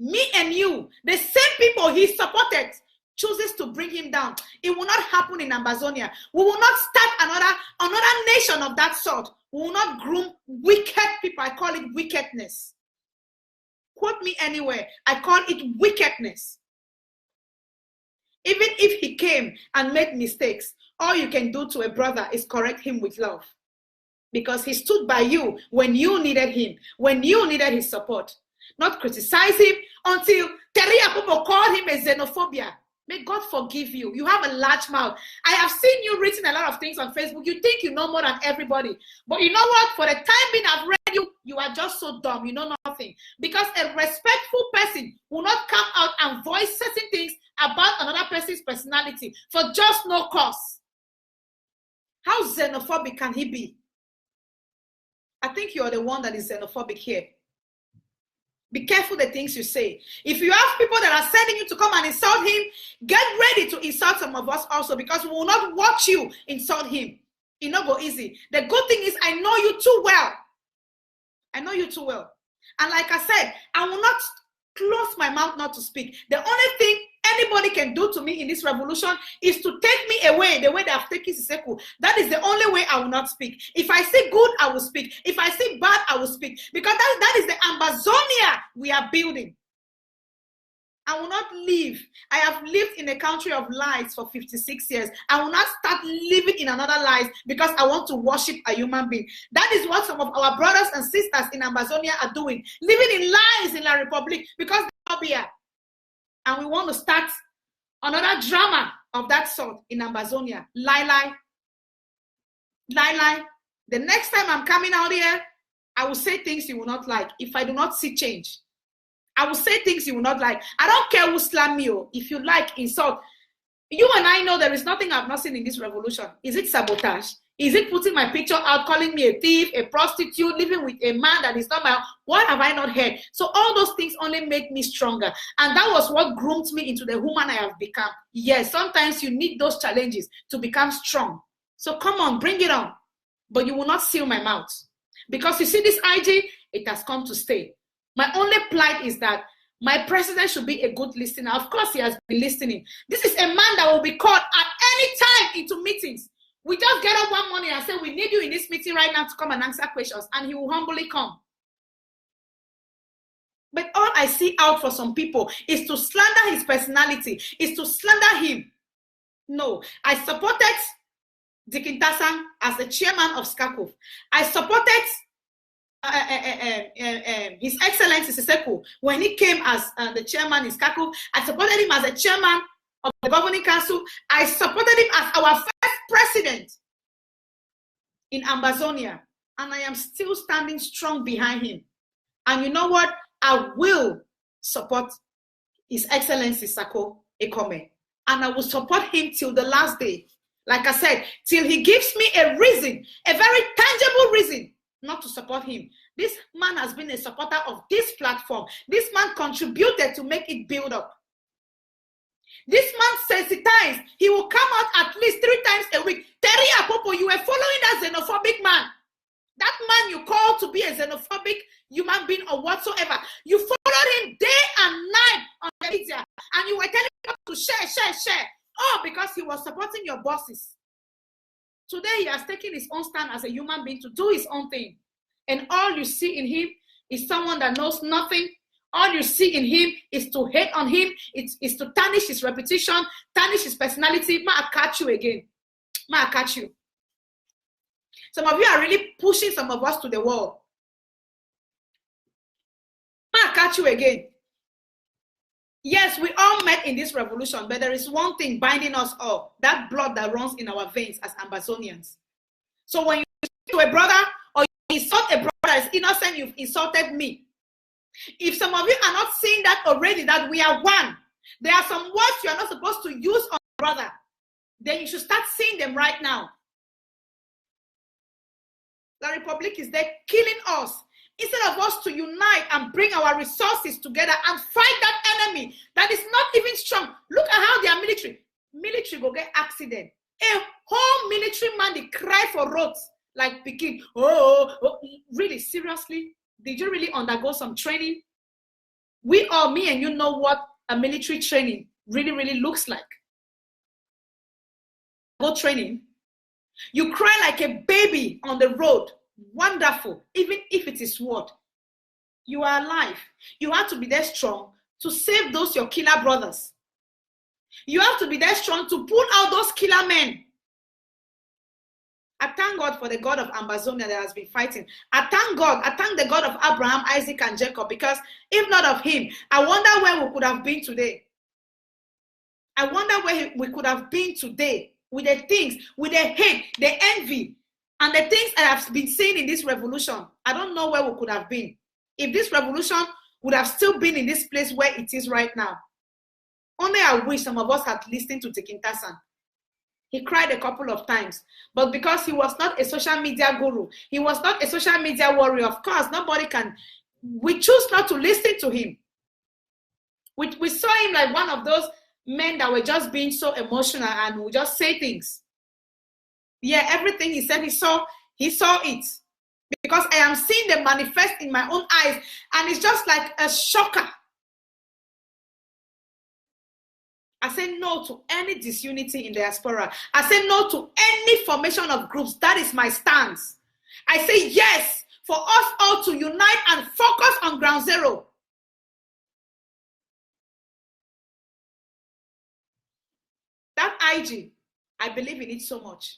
me and you, the same people he supported, chooses to bring him down. It will not happen in Ambazonia. We will not start another nation of that sort. We will not groom wicked people. I call it wickedness. Quote me anywhere. I call it wickedness. Even if he came and made mistakes, all you can do to a brother is correct him with love. Because he stood by you when you needed him, when you needed his support. Not criticize him until Teria people called him a xenophobia. May God forgive you. You have a large mouth. I have seen you written a lot of things on Facebook. You think you know more than everybody. But you know what? For the time being I've read you, you are just so dumb. You know nothing. Because a respectful person will not come out and voice certain things about another person's personality for just no cause. How xenophobic can he be? I think you're the one that is xenophobic here. Be careful the things you say. If you have people that are sending you to come and insult him, get ready to insult some of us also, because we will not watch you insult him. It not go easy. The good thing is I know you too well. I know you too well. And like I said, I will not close my mouth not to speak. The only thing anybody can do to me in this revolution is to take me away the way they have taken Siseku. That is the only way I will not speak. If I see good, I will speak. If I see bad, I will speak. Because that is the Ambazonia we are building. I will not live. I have lived in a country of lies for 56 years. I will not start living in another lies because I want to worship a human being. That is what some of our brothers and sisters in Ambazonia are doing. Living in lies in La Republic because they are here. And we want to start another drama of that sort in Ambazonia. Lie. The next time I'm coming out here, I will say things you will not like if I do not see change. I will say things you will not like. I don't care who slam me. If you like, insult. You and I know there is nothing I've not seen in this revolution. Is it sabotage? Is it putting my picture out, calling me a thief, a prostitute, living with a man that is not my own? What have I not heard? So all those things only make me stronger. And that was what groomed me into the woman I have become. Yes, sometimes you need those challenges to become strong. So come on, bring it on. But you will not seal my mouth. Because you see this IG, it has come to stay. My only plight is that my president should be a good listener. Of course, he has been listening. This is a man that will be called at any time into meetings. We just get up one morning and say, we need you in this meeting right now to come and answer questions. And he will humbly come. But all I see out for some people is to slander his personality, is to slander him. No, I supported Dikintasan as the chairman of Skakov. I supported His Excellency Siseku when he came as the chairman in Skakov. I supported him as the chairman of the governing council. I supported him as our first president in Ambazonia. And I am still standing strong behind him. And you know what? I will support His Excellency Sako Ekome. And I will support him till the last day. Like I said, till he gives me a reason, a very tangible reason not to support him. This man has been a supporter of this platform. This man contributed to make it build up. This man sensitized. He will come out at least 3 times a week. Terry Apopo, you were following that xenophobic man. That man you call to be a xenophobic human being or whatsoever. You followed him day and night on the media. And you were telling him to share. Oh, because he was supporting your bosses. Today he has taken his own stand as a human being to do his own thing. And all you see in him is someone that knows nothing. All you see in him is to hate on him. It's to tarnish his reputation, tarnish his personality. I'll catch you again. I'll catch you. Some of you are really pushing some of us to the wall. I'll catch you again. Yes, we all met in this revolution, but there is one thing binding us all, that blood that runs in our veins as Ambazonians. So when you speak to a brother or you insult a brother that is innocent, you've insulted me. If some of you are not seeing that already, that we are one, there are some words you are not supposed to use on brother, then you should start seeing them right now. The Republic is there killing us. Instead of us to unite and bring our resources together and fight that enemy that is not even strong. Look at how they are military. Military go get accident. A whole military man, they cry for roads like Peking. Oh, really, seriously? Did you really undergo some training? We all, me and you, know what a military training really looks like. Go training. You cry like a baby on the road. Wonderful. Even if it is what? You are alive. You have to be there strong to save those your killer brothers. You have to be there strong to pull out those killer men. I thank God for the God of Amazonia that has been fighting. I thank God. I thank the God of Abraham, Isaac, and Jacob, because if not of him, I wonder where we could have been today. I wonder where we could have been today with the things, with the hate, the envy, and the things I have been seeing in this revolution. I don't know where we could have been if this revolution would have still been in this place where it is right now. Only I wish some of us had listened to Tekintasan. He cried a couple of times, but because he was not a social media guru, he was not a social media warrior, of course, nobody can, we choose not to listen to him. We saw him like one of those men that were just being so emotional and would just say things. Yeah, everything he said, he saw it. Because I am seeing them manifest in my own eyes, and it's just like a shocker. I say no to any disunity in the diaspora. I say no to any formation of groups. That is my stance. I say yes for us all to unite and focus on ground zero. That IG, I believe in it so much.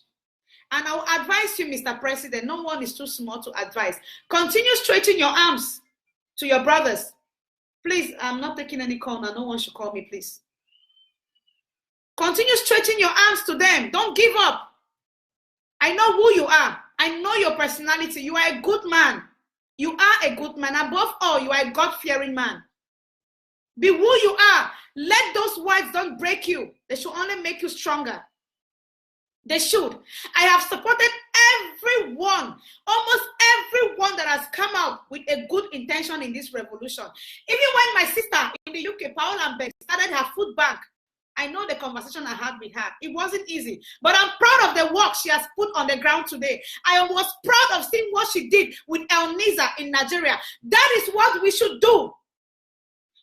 And I will advise you, Mr. President, no one is too small to advise. Continue stretching your arms to your brothers. Please, I'm not taking any call now. No one should call me, please. Continue stretching your arms to them. Don't give up. I know who you are. I know your personality. You are a good man. You are a good man. Above all, you are a God-fearing man. Be who you are. Let those words don't break you. They should only make you stronger. They should. I have supported everyone, almost everyone that has come out with a good intention in this revolution. Even when my sister in the UK, Paola Beck, started her food bank, I know the conversation I had with her. It wasn't easy, but I'm proud of the work she has put on the ground today. I was proud of seeing what she did with El Niza in Nigeria. That is what we should do.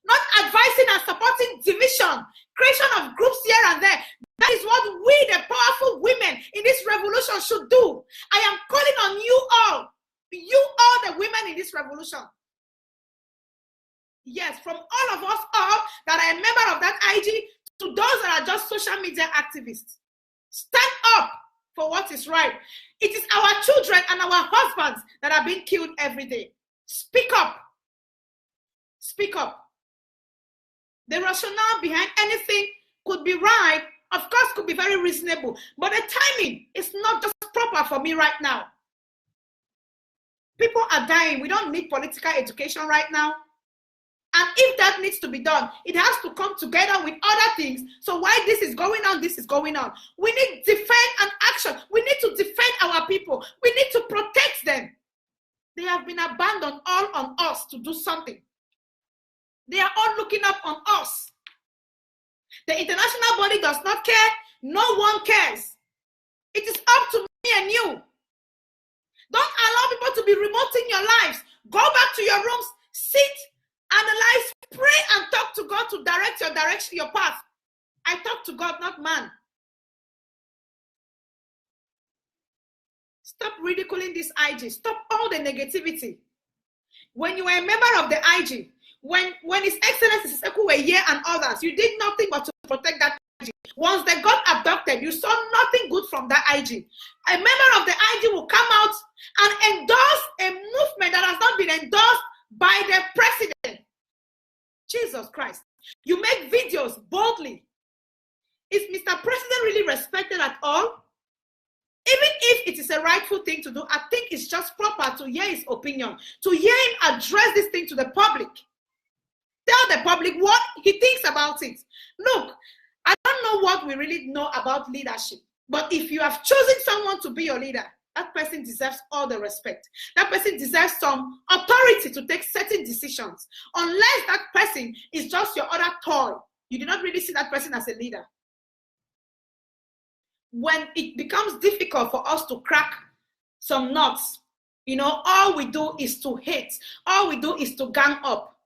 Not advising and supporting division, creation of groups here and there. That is what we, the powerful women in this revolution, should do. I am calling on you all the women in this revolution. Yes, from all of us all that are a member of that IG to those that are just social media activists. Stand up for what is right. It is our children and our husbands that are being killed every day. Speak up. Speak up. The rationale behind anything could be right, of course, could be very reasonable, but the timing is not just proper for me right now. People are dying. We don't need political education right now. And if that needs to be done, it has to come together with other things. So while this is going on, this is going on. We need defense and action. We need to defend our people. We need to protect them. They have been abandoned all on us to do something. They are all looking up on us. The international body does not care. No one cares. It is up to me and you. Don't allow people to be remote in your lives. Go back to your rooms, sit, analyze, pray, and talk to God to direct your direction, your path. I talk to God, not man. Stop ridiculing this IG. Stop all the negativity. When you are a member of the IG, when His Excellency Sekou were here and others, you did nothing but to protect that IG. Once they got abducted, you saw nothing good from that IG. A member of the IG will come out and endorse a movement that has not been endorsed by the president. Jesus Christ. You make videos boldly. Is Mr. President really respected at all? Even if it is a rightful thing to do, I think it's just proper to hear his opinion, to hear him address this thing to the public. Tell the public what he thinks about it. Look, I don't know what we really know about leadership, but if you have chosen someone to be your leader, that person deserves all the respect. That person deserves some authority to take certain decisions. Unless that person is just your other toy, you do not really see that person as a leader. When it becomes difficult for us to crack some nuts, all we do is to hate. All we do is to gang up.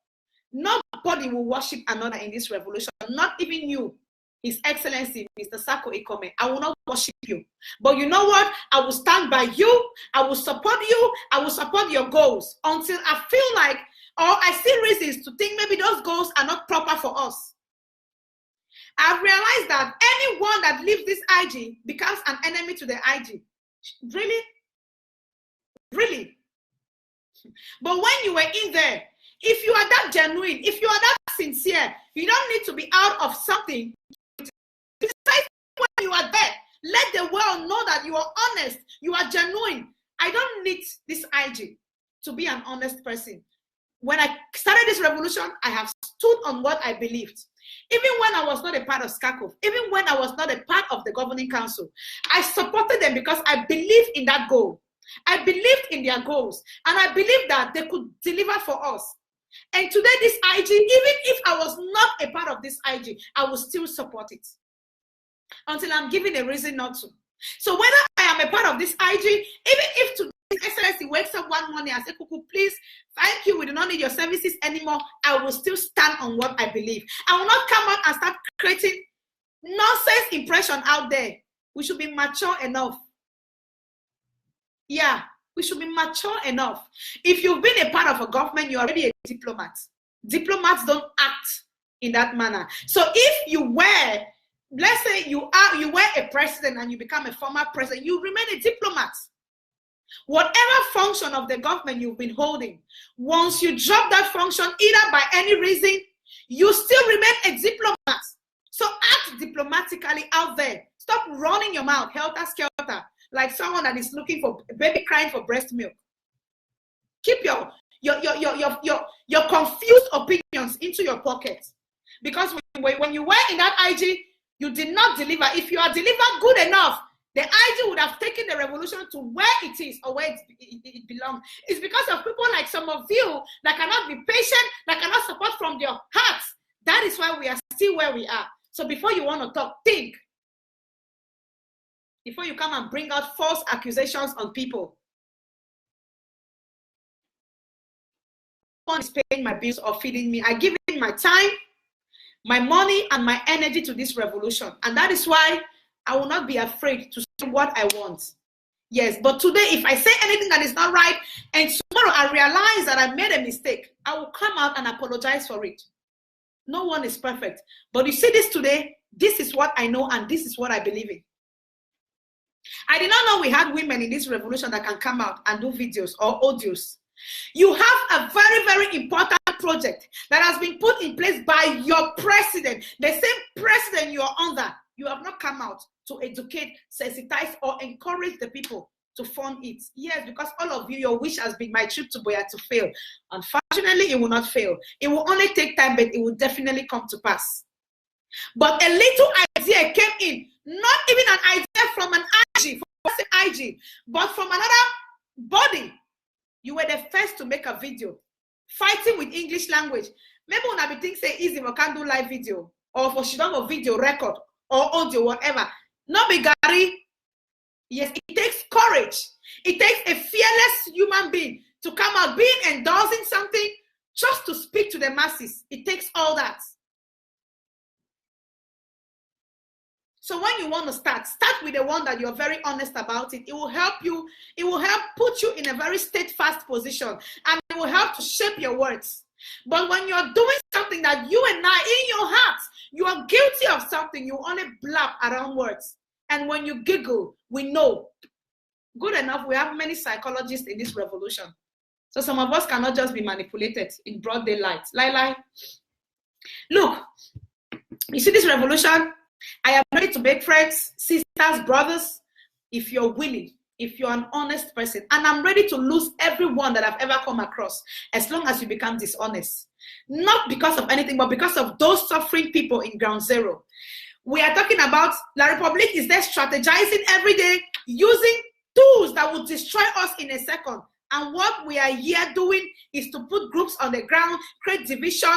Nobody will worship another in this revolution, not even you, His Excellency, Mr. Sako Ikome. I will not worship you. But you know what? I will stand by you. I will support you. I will support your goals until I feel like, or I see reasons to think maybe those goals are not proper for us. I've realized that anyone that leaves this IG becomes an enemy to the IG. Really? Really? But when you were in there, if you are that genuine, if you are that sincere, you don't need to be out of something. Besides, when you are there, let the world know that you are honest, you are genuine. I don't need this IG to be an honest person. When I started this revolution, I have stood on what I believed. Even when I was not a part of SCACO, even when I was not a part of the governing council, I supported them because I believed in that goal. I believed in their goals, and I believed that they could deliver for us. And today, this IG, even if I was not a part of this IG, I will still support it until I'm given a reason not to. So whether I am a part of this IG, even if today His Excellency wakes up one morning and says, Cucu, please, thank you, we do not need your services anymore, I will still stand on what I believe. I will not come out and start creating nonsense impression out there. We should be mature enough. Yeah, we should be mature enough. If you've been a part of a government, you're already a diplomat. Diplomats don't act in that manner. So if you were, let's say you were a president and you become a former president, you remain a diplomat. Whatever function of the government you've been holding, once you drop that function, either by any reason, you still remain a diplomat. So act diplomatically out there. Stop running your mouth, helter-skelter, like someone that is looking for a baby crying for breast milk. Keep your confused opinions into your pocket. Because when you were in that IG, you did not deliver. If you are delivered good enough, the IG would have taken the revolution to where it is or where it belongs. It's because of people like some of you that cannot be patient, that cannot support from their hearts. That is why we are still where we are. So before you want to talk, think. Before you come and bring out false accusations on people. No one is paying my bills or feeding me. I give in my time, my money, and my energy to this revolution. And that is why I will not be afraid to say what I want. Yes, but today, if I say anything that is not right, and tomorrow I realize that I made a mistake, I will come out and apologize for it. No one is perfect. But you see this today, this is what I know and this is what I believe in. I did not know we had women in this revolution that can come out and do videos or audios. You have a very, very important project that has been put in place by your president, the same president you are under. You have not come out to educate, sensitize, or encourage the people to fund it. Yes, because all of you, your wish has been my trip to Boya to fail. Unfortunately, it will not fail. It will only take time, but it will definitely come to pass. But a little idea came in, not even an idea from an IG, but from another body. You were the first to make a video fighting with English language. Maybe when I be think say easy, we can't do live video or for shidong video record or audio, whatever. Not be Gary. Yes, it takes courage. It takes a fearless human being to come out being endorsing something just to speak to the masses. It takes all that. So when you want to start with the one that you're very honest about it. It will help you. It will help put you in a very steadfast position, and it will help to shape your words. But when you're doing something that you and I, in your heart, you are guilty of something, you only blab around words. And when you giggle, we know. Good enough, we have many psychologists in this revolution. So some of us cannot just be manipulated in broad daylight. Lie. Look, you see this revolution? I am ready to make friends, sisters, brothers, if you're willing, if you're an honest person. And I'm ready to lose everyone that I've ever come across as long as you become dishonest. Not because of anything, but because of those suffering people in ground zero. We are talking about La Republic is there strategizing every day, using tools that will destroy us in a second. And what we are here doing is to put groups on the ground, create division.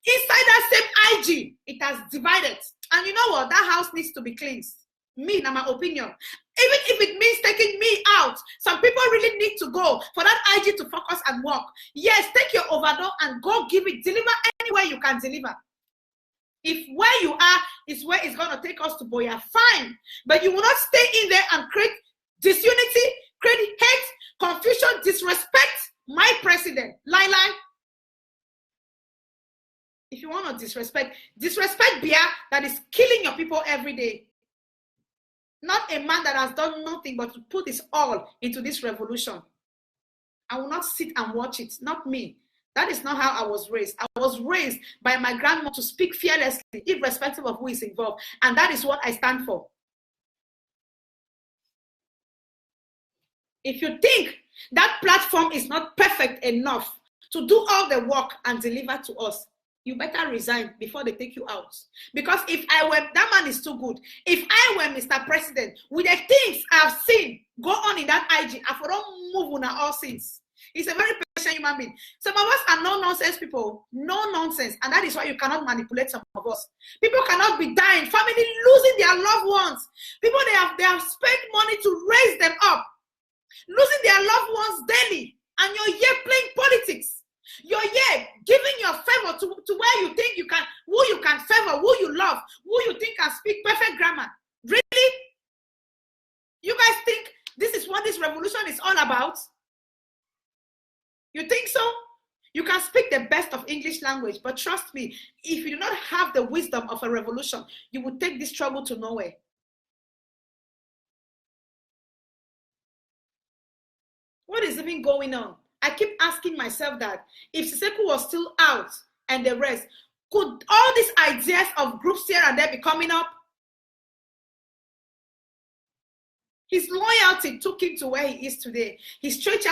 Inside that same IG, it has divided. And you know what? That house needs to be cleansed. Me, in my opinion. Even if it means taking me out, some people really need to go for that IG to focus and work. Yes, take your overdose and go give it. Deliver anywhere you can deliver. If where you are is where it's going to take us to Boya, fine. But you will not stay in there and create disunity, create hate, confusion, disrespect my president. Lie. If you want to disrespect Bia that is killing your people every day. Not a man that has done nothing but to put his all into this revolution. I will not sit and watch it. Not me. That is not how I was raised. I was raised by my grandma to speak fearlessly, irrespective of who is involved. And that is what I stand for. If you think that platform is not perfect enough to do all the work and deliver to us, you better resign before they take you out. Because if I were, that man is too good. If I were Mr. President, with the things I've seen go on in that IG, I don't move on all since. He's a very patient human being. Some of us are no-nonsense people. No nonsense. And that is why you cannot manipulate some of us. People cannot be dying. Family losing their loved ones. People, they have spent money to raise them up. Losing their loved ones daily. And you're here playing politics. You're here giving your favor to where you think you can, who you can favor, who you love, who you think can speak perfect grammar. Really? You guys think this is what this revolution is all about? You think so? You can speak the best of English language, but trust me, if you do not have the wisdom of a revolution, you will take this struggle to nowhere. What is even going on? I keep asking myself that if Siseku was still out and the rest, could all these ideas of groups here and there be coming up? His loyalty took him to where he is today. He stretched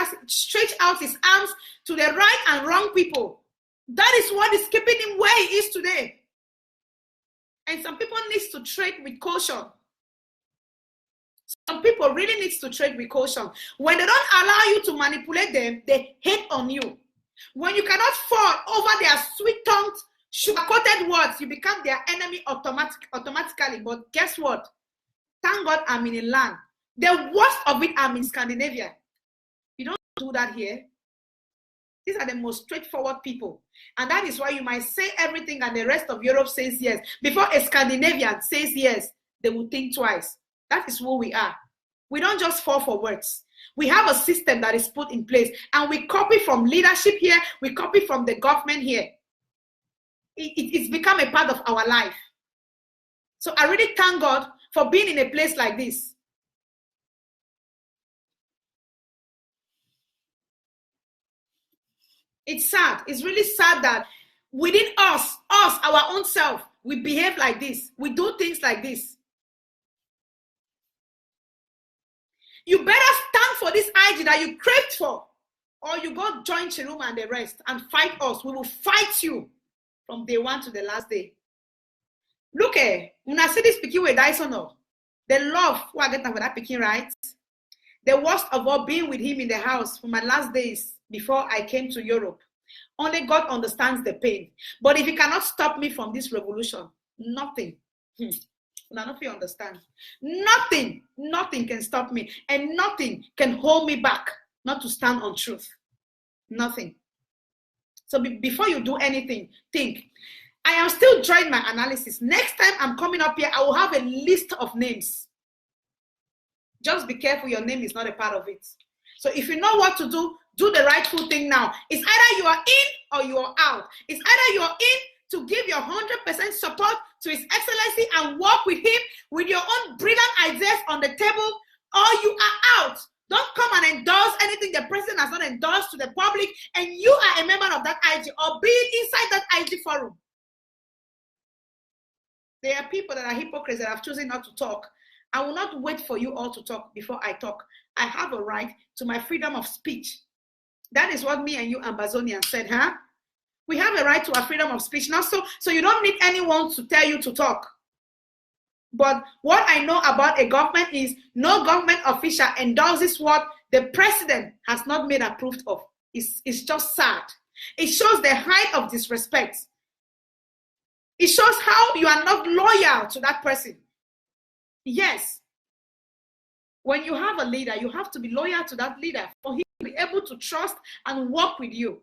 out his arms to the right and wrong people. That is what is keeping him where he is today. And some people need to trade with caution. Some people really need to trade with caution. When they don't allow you to manipulate them, they hate on you. When you cannot fall over their sweet-tongued, sugar-coated words, you become their enemy automatically. But guess what? Thank God I'm in a land. The worst of it, I'm in Scandinavia. You don't do that here. These are the most straightforward people. And that is why you might say everything and the rest of Europe says yes. Before a Scandinavian says yes, they will think twice. That is who we are. We don't just fall for words. We have a system that is put in place. And we copy from leadership here. We copy from the government here. It's become a part of our life. So I really thank God for being in a place like this. It's sad. It's really sad that within us, our own self, we behave like this. We do things like this. You better stand for this IG that you craved for, or you go join Chiruma and the rest and fight us. We will fight you from day one to the last day. Look when I see this picking with Dyson, the love who I get for that picking, right? The worst of all, being with him in the house for my last days before I came to Europe. Only God understands the pain. But if he cannot stop me from this revolution, nothing. I don't know if you understand. Nothing can stop me. And nothing can hold me back not to stand on truth. Nothing. So before you do anything, think. I am still drawing my analysis. Next time I'm coming up here, I will have a list of names. Just be careful your name is not a part of it. So if you know what to do the rightful thing now. It's either you are in or you are out. It's either you are in to give your 100% support to His Excellency and work with him with your own brilliant ideas on the table, or you are out. Don't come and endorse anything the president has not endorsed to the public, and you are a member of that IG or being inside that IG forum. There are people that are hypocrites that have chosen not to talk. I will not wait for you all to talk before I talk. I have a right to my freedom of speech. That is what me and you Ambazonians said, huh? We have a right to our freedom of speech. Now, so you don't need anyone to tell you to talk. But what I know about a government is no government official endorses what the president has not made approved of. It's just sad. It shows the height of disrespect. It shows how you are not loyal to that person. Yes. When you have a leader, you have to be loyal to that leader for him to be able to trust and work with you.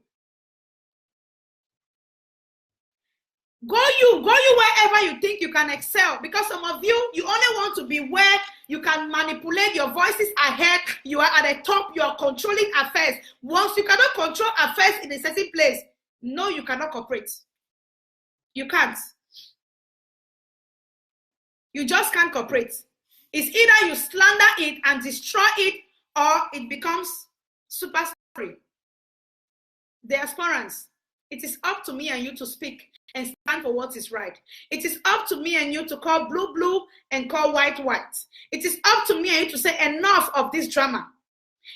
Go you wherever you think you can excel, because some of you only want to be where you can manipulate your voices ahead. You are at the top, you are controlling affairs. Once you cannot control affairs in a certain place, no, you cannot cooperate. You can't. You just can't cooperate. It's either you slander it and destroy it, or it becomes super scary. Diasporans, it is up to me and you to speak and stand for what is right. It is up to me and you to call blue, blue and call white, white. It is up to me and you to say enough of this drama.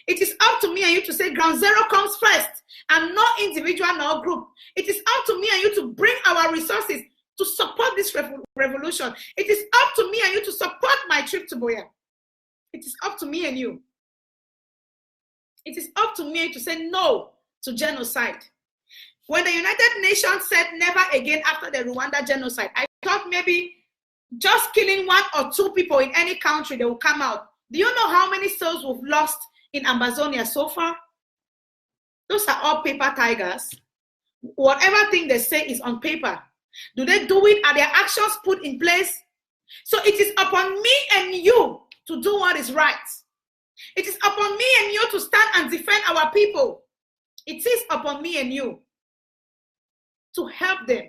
It is up to me and you to say ground zero comes first and no individual nor group. It is up to me and you to bring our resources to support this revolution. It is up to me and you to support my trip to Boya. It is up to me and you. It is up to me to say no to genocide. When the United Nations said never again after the Rwanda genocide, I thought maybe just killing 1 or 2 people in any country, they will come out. Do you know how many souls we've lost in Amazonia so far? Those are all paper tigers. Whatever thing they say is on paper. Do they do it? Are their actions put in place? So it is upon me and you to do what is right. It is upon me and you to stand and defend our people. It is upon me and you to help them.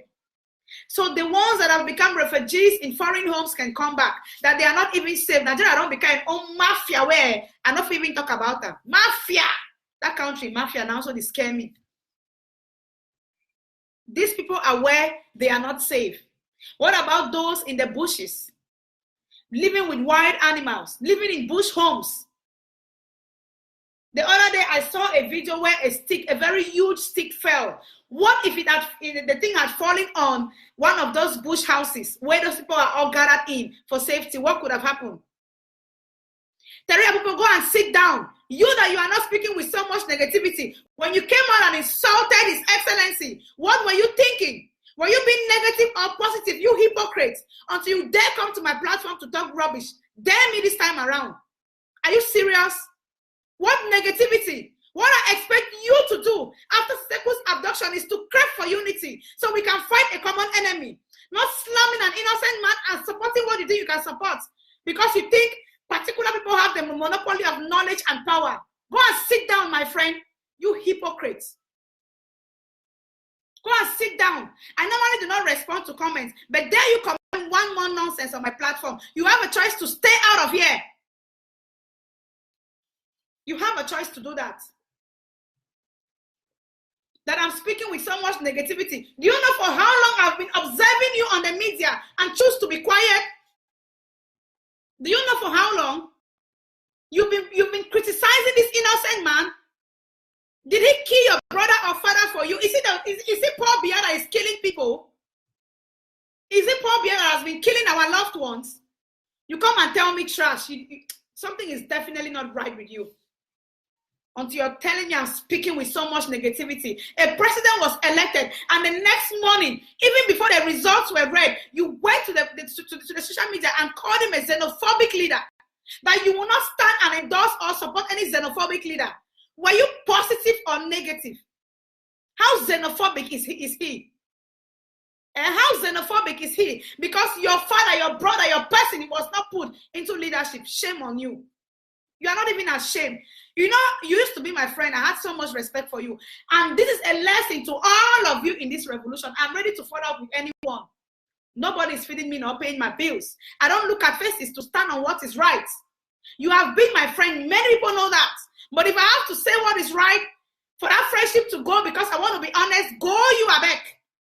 So the ones that have become refugees in foreign homes can come back, that they are not even safe. Nigeria don't become mafia where I not even talk about them. Mafia. That country, mafia, now so they scare me. These people are where they are not safe. What about those in the bushes? Living with wild animals, living in bush homes. The other day, I saw a video where a very huge stick fell. What if the thing had fallen on one of those bush houses where those people are all gathered in for safety? What could have happened? Terry, people, go and sit down. You that you are not speaking with so much negativity. When you came out and insulted His Excellency, what were you thinking? Were you being negative or positive? You hypocrites. Until you dare come to my platform to talk rubbish. Dare me this time around. Are you serious? What negativity? What I expect you to do after Seku's abduction is to crave for unity so we can fight a common enemy. Not slamming an innocent man and supporting what you think you can support because you think particular people have the monopoly of knowledge and power. Go and sit down, my friend. You hypocrites. Go and sit down. I normally do not respond to comments, but there you comment one more nonsense on my platform. You have a choice to stay out of here. You have a choice to do that. That I'm speaking with so much negativity. Do you know for how long I've been observing you on the media and choose to be quiet? Do you know for how long? You've been criticizing this innocent man. Did he kill your brother or father for you? Is it Paul Biya that is killing people? Is it Paul Biya that has been killing our loved ones? You come and tell me trash. Something is definitely not right with you. Until you're telling me I'm speaking with so much negativity. A president was elected, and the next morning, even before the results were read, you went to the social media and called him a xenophobic leader. That you will not stand and endorse or support any xenophobic leader. Were you positive or negative? How xenophobic is he? And how xenophobic is he? Because your father, your brother, your person was not put into leadership. Shame on you. You are not even ashamed. You know, you used to be my friend. I had so much respect for you. And this is a lesson to all of you in this revolution. I'm ready to follow up with anyone. Nobody is feeding me nor paying my bills. I don't look at faces to stand on what is right. You have been my friend. Many people know that. But if I have to say what is right, for that friendship to go because I want to be honest, go you, Abek.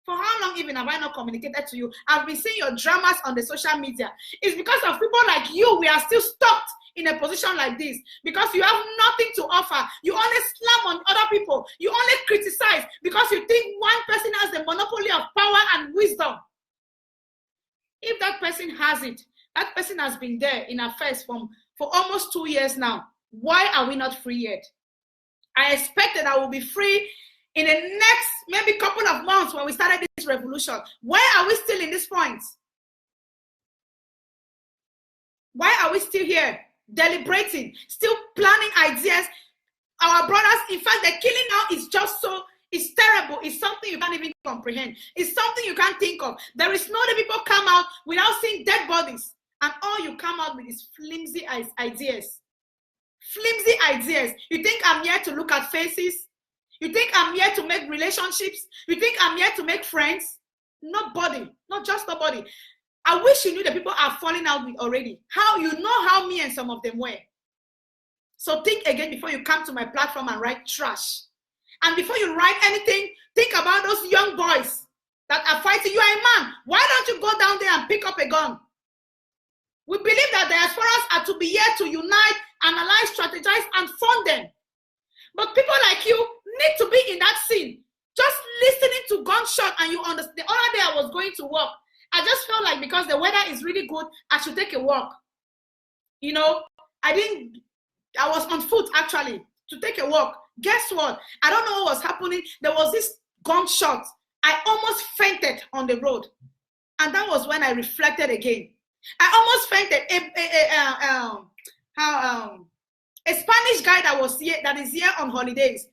For how long? even have I not communicated to you? I've been seeing your dramas on the social media. It's because of people like you, we are still stuck in a position like this because you have nothing to offer. You only slam on other people. You only criticize because you think one person has the monopoly of power and wisdom. If that person has it, that person has been there in affairs for almost 2 years now. Why are we not free yet? I expect that I will be free in the next maybe couple of months when we started this revolution. Why are we still in this point? Why are we still here deliberating, still planning ideas? Our brothers, in fact, the killing now is just so, it's terrible. It's something you can't even comprehend. It's something you can't think of. There is no way people come out without seeing dead bodies, and all you come out with is flimsy ideas. Flimsy ideas. You think I'm here to look at faces? You think I'm here to make relationships? You think I'm here to make friends? Nobody. Not just nobody. I wish you knew the people are falling out with already. How you know how me and some of them were. So think again before you come to my platform and write trash. And before you write anything, think about those young boys that are fighting. You are a man. Why don't you go down there and pick up a gun? We believe that the diasporas are to be here to unite, analyze, strategize, and fund them. But people like you need to be in that scene. Just listening to gunshot and you understand. The other day I was going to work. I just felt like because the weather is really good, I should take a walk. You know, I was on foot actually to take a walk. Guess what? I don't know what was happening. There was this gunshot. I almost fainted on the road. And that was when I reflected again. I almost fainted. A Spanish guy that is here on holidays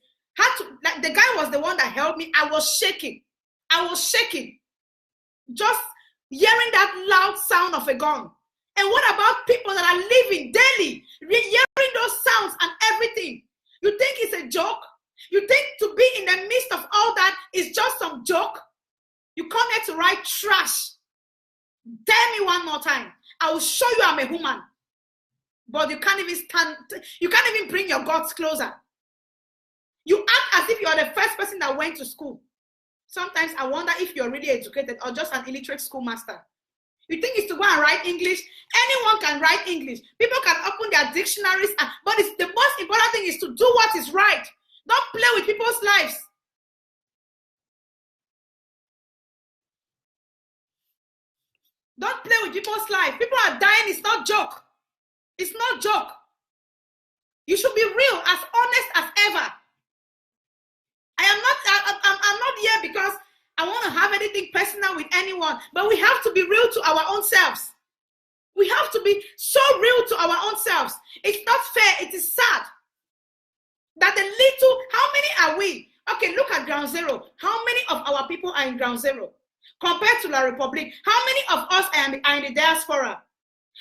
the guy was the one that helped me. I was shaking. Just hearing that loud sound of a gun. And what about people that are living daily, hearing those sounds and everything? You think it's a joke? You think to be in the midst of all that is just some joke? You come here to write trash. Tell me one more time. I will show you I'm a woman. But you can't even stand, you can't even bring your gods closer. You act as if you are the first person that went to school. Sometimes I wonder if you're really educated or just an illiterate schoolmaster. You think it's to go and write English? Anyone can write English. People can open their dictionaries, but the most important thing is to do what is right. Don't play with people's lives. Don't play with people's life. People are dying. It's not joke. It's not joke. You should be real, as honest as ever. I'm not here because I want to have anything personal with anyone, but we have to be real to our own selves. We have to be so real to our own selves. It's not fair. It is sad that the little, how many are we? Okay, look at ground zero. How many of our people are in ground zero? Compared to La Republic, how many of us are in the diaspora?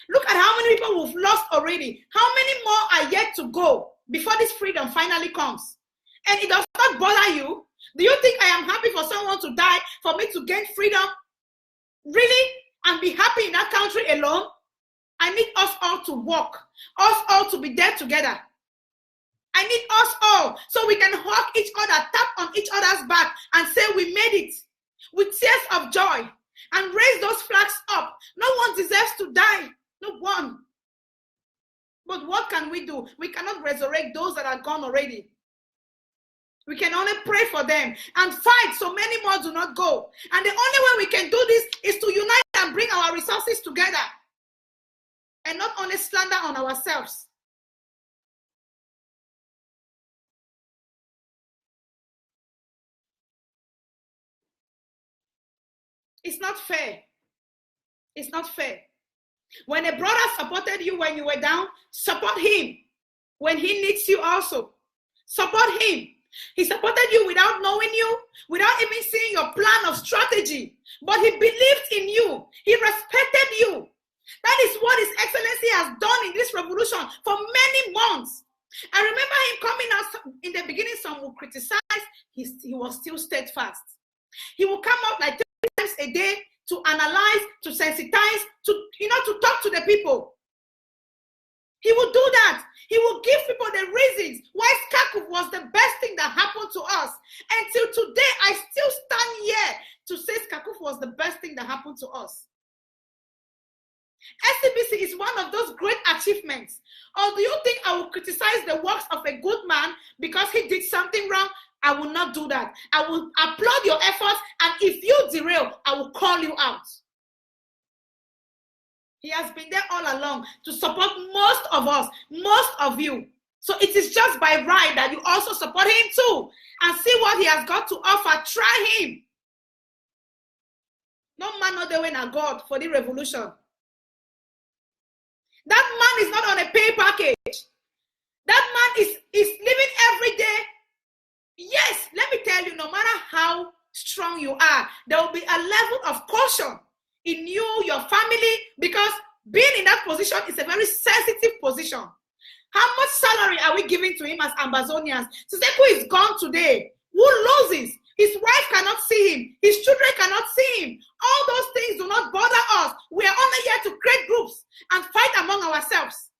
Look at how many people we've lost already. How many more are yet to go before this freedom finally comes? And it does not bother you? Do you think I am happy for someone to die for me to gain freedom? Really? And be happy in that country alone? I need us all to work. Us all to be there together. I need us all so we can hug each other, tap on each other's back and say we made it with tears of joy and raise those flags up. No one deserves to die. No one. But what can we do? We cannot resurrect those that are gone already. We can only pray for them and fight so many more do not go. And the only way we can do this is to unite and bring our resources together and not only slander on ourselves. It's not fair. It's not fair. When a brother supported you when you were down, support him. When he needs you also, support him. He supported you without knowing you, without even seeing your plan of strategy. But he believed in you. He respected you. That is what His Excellency has done in this revolution for many months. I remember him coming out in the beginning, some will criticize. He was still steadfast. He will come out like 3 times a day to analyze, to sensitize, to talk to the people. He will do that. He will give people the reasons why Cucu was the best thing that happened to us. Until today, I still stand here to say Cucu was the best thing that happened to us. SCBC is one of those great achievements. Or do you think I will criticize the works of a good man because he did something wrong? I will not do that. I will applaud your efforts, and if you derail, I will call you out. He has been there all along to support most of us, most of you. So it is just by right that you also support him too and see what he has got to offer. Try him. No man, no the way na God for the revolution. That man is not on a pay package. That man is living every day. Yes, let me tell you, no matter how strong you are, there will be a level of caution in you, your family, because being in that position is a very sensitive position. How much salary are we giving to him as Ambazonians? Siseku is gone today. Who loses? His wife cannot see him. His children cannot see him. All those things do not bother us. We are only here to create groups and fight among ourselves.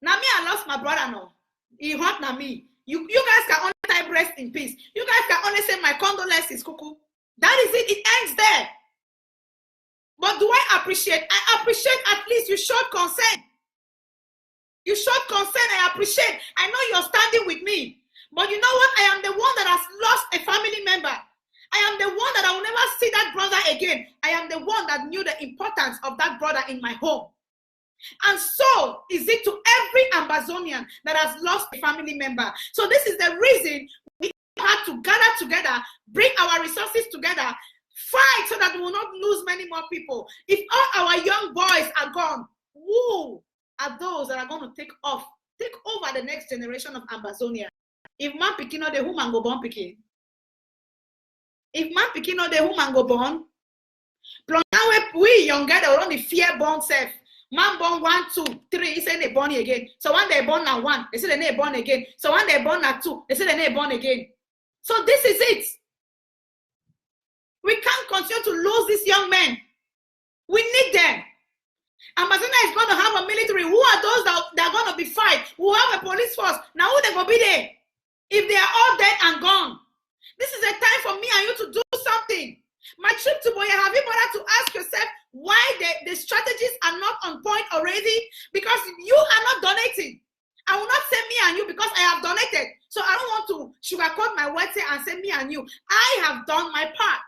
Now me, I lost my brother now. He hurt na me. You guys can only type rest in peace. You guys can only say my condolences, Cucu. That is it. It ends there. But do I appreciate? I appreciate at least you showed consent. You showed consent. I appreciate. I know you're standing with me. But you know what? I am the one that has lost a family member. I am the one that I will never see that brother again. I am the one that knew the importance of that brother in my home. And so is it to every Ambazonian that has lost a family member. So this is the reason we had to gather together, bring our resources together, fight so that we will not lose many more people. If all our young boys are gone, who are those that are going to take over the next generation of Ambazonia? If man pikin no dey, who man go born pikin? If man pikin no dey, who man go born? Plus now we younger, they will only fear born self. Man born 1, 2, 3, he say they born again. So when they born at 1, they say they born again. So when they born at 2, they say they born again. So this is it. We can't continue to lose these young men. We need them. Amazonia is going to have a military. Who are those that are going to be fight? Who have a police force? Now who they going to be there? If they are all dead and gone. This is a time for me and you to do something. My trip to Boya, have you bothered to ask yourself why the strategies are not on point already? Because you are not donating. I will not say me and you because I have donated. So I don't want to sugarcoat my words here and say me and you. I have done my part.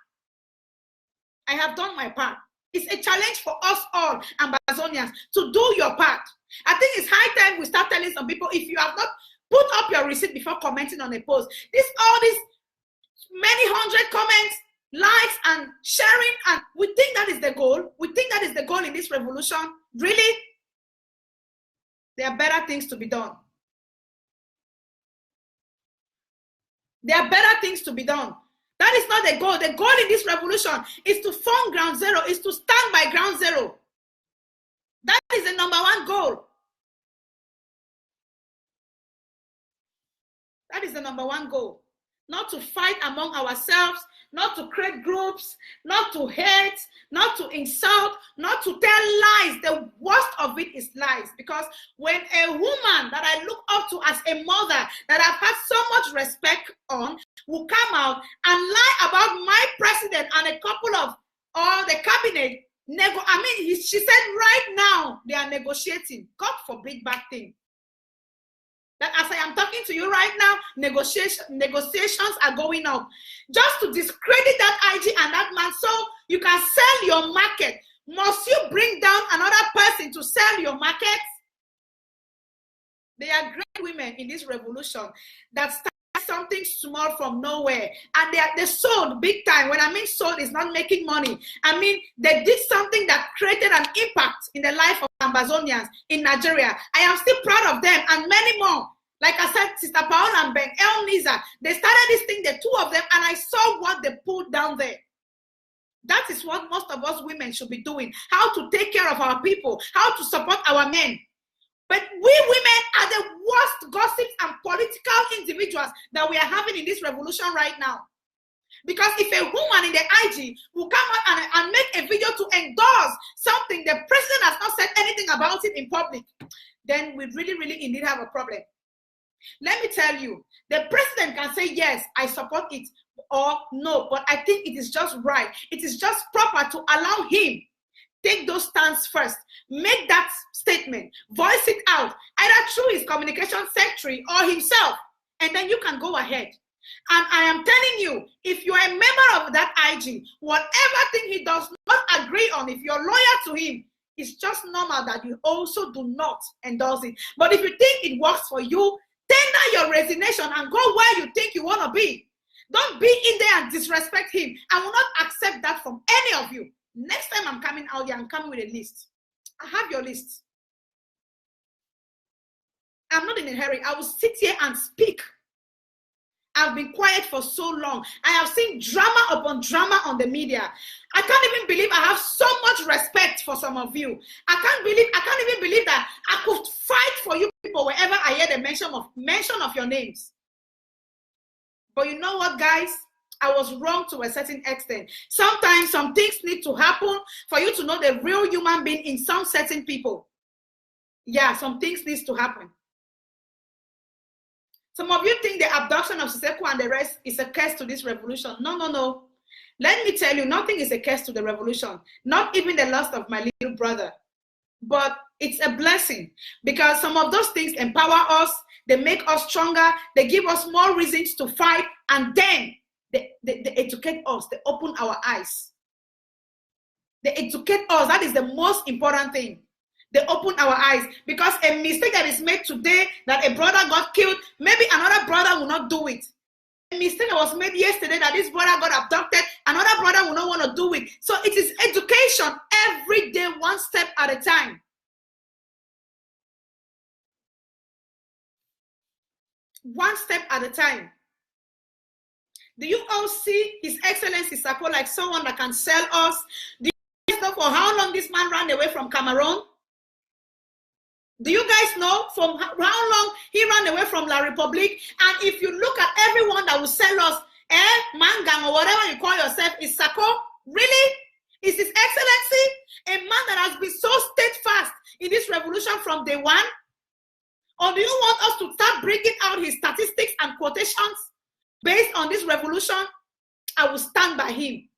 I have done my part. It's a challenge for us all, Ambazonians, to do your part. I think it's high time we start telling some people, if you have not put up your receipt before commenting on a post, all these many hundred comments, likes and sharing, and we think that is the goal. We think that is the goal in this revolution. Really? There are better things to be done. There are better things to be done. That is not the goal. The goal in this revolution is to form ground zero, is to stand by ground zero. That is the number one goal. That is the number one goal. Not to fight among ourselves, not to create groups, not to hate, not to insult, not to tell lies. The worst of it is lies. Because when a woman that I look up to as a mother, that I've had so much respect on, will come out and lie about my president and a couple of, or the cabinet, she said right now they are negotiating. God forbid bad thing. That as I am talking to you right now, negotiations are going up. Just to discredit that IG and that man so you can sell your market. Must you bring down another person to sell your market? There are great women in this revolution that start something small from nowhere. And they sold big time. When I mean sold, it's not making money. I mean, they did something that created an impact in the life of Ambazonians in Nigeria. I am still proud of them and many more. Like I said, Sister Paola and Ben El Niza, they started this thing, the two of them, and I saw what they pulled down there. That is what most of us women should be doing. How to take care of our people, how to support our men. But we women are the worst gossips and political individuals that we are having in this revolution right now. Because if a woman in the IG will come out and make a video to endorse something, the president has not said anything about it in public, then we really, really indeed have a problem. Let me tell you, the president can say, yes, I support it, or no, but I think it is just right. It is just proper to allow him take those stands first, make that statement, voice it out, either through his communication secretary or himself, and then you can go ahead. And I am telling you, if you are a member of that IG, whatever thing he does not agree on, if you're loyal to him, it's just normal that you also do not endorse it. But if you think it works for you, tender your resignation and go where you think you want to be. Don't be in there and disrespect him. I will not accept that from any of you. Next time I'm coming out here, I'm coming with a list. I have your list. I'm not in a hurry. I will sit here and speak. I've been quiet for so long. I have seen drama upon drama on the media. I can't even believe I have so much respect for some of you. I can't even believe that I could fight for you people wherever I hear the mention of your names. But you know what, guys? I was wrong to a certain extent. Sometimes some things need to happen for you to know the real human being in some certain people. Yeah, some things need to happen. Some of you think the abduction of Siseko and the rest is a curse to this revolution. No, no, no. Let me tell you, nothing is a curse to the revolution. Not even the loss of my little brother. But it's a blessing because some of those things empower us. They make us stronger. They give us more reasons to fight. And then they educate us. They open our eyes. They educate us. That is the most important thing. They open our eyes because a mistake that is made today, that a brother got killed, maybe another brother will not do it. A mistake that was made yesterday that this brother got abducted, another brother will not want to do it. So it is education every day, one step at a time. One step at a time. Do you all see His Excellency Sako like someone that can sell us? Do you guys know for how long this man ran away from Cameroon? Do you guys know from how long he ran away from La Republique? And if you look at everyone that will sell us, Mangang or whatever you call yourself, is Sako? Really? Is His Excellency a man that has been so steadfast in this revolution from day one? Or do you want us to start bringing out his statistics and quotations based on this revolution? I will stand by him.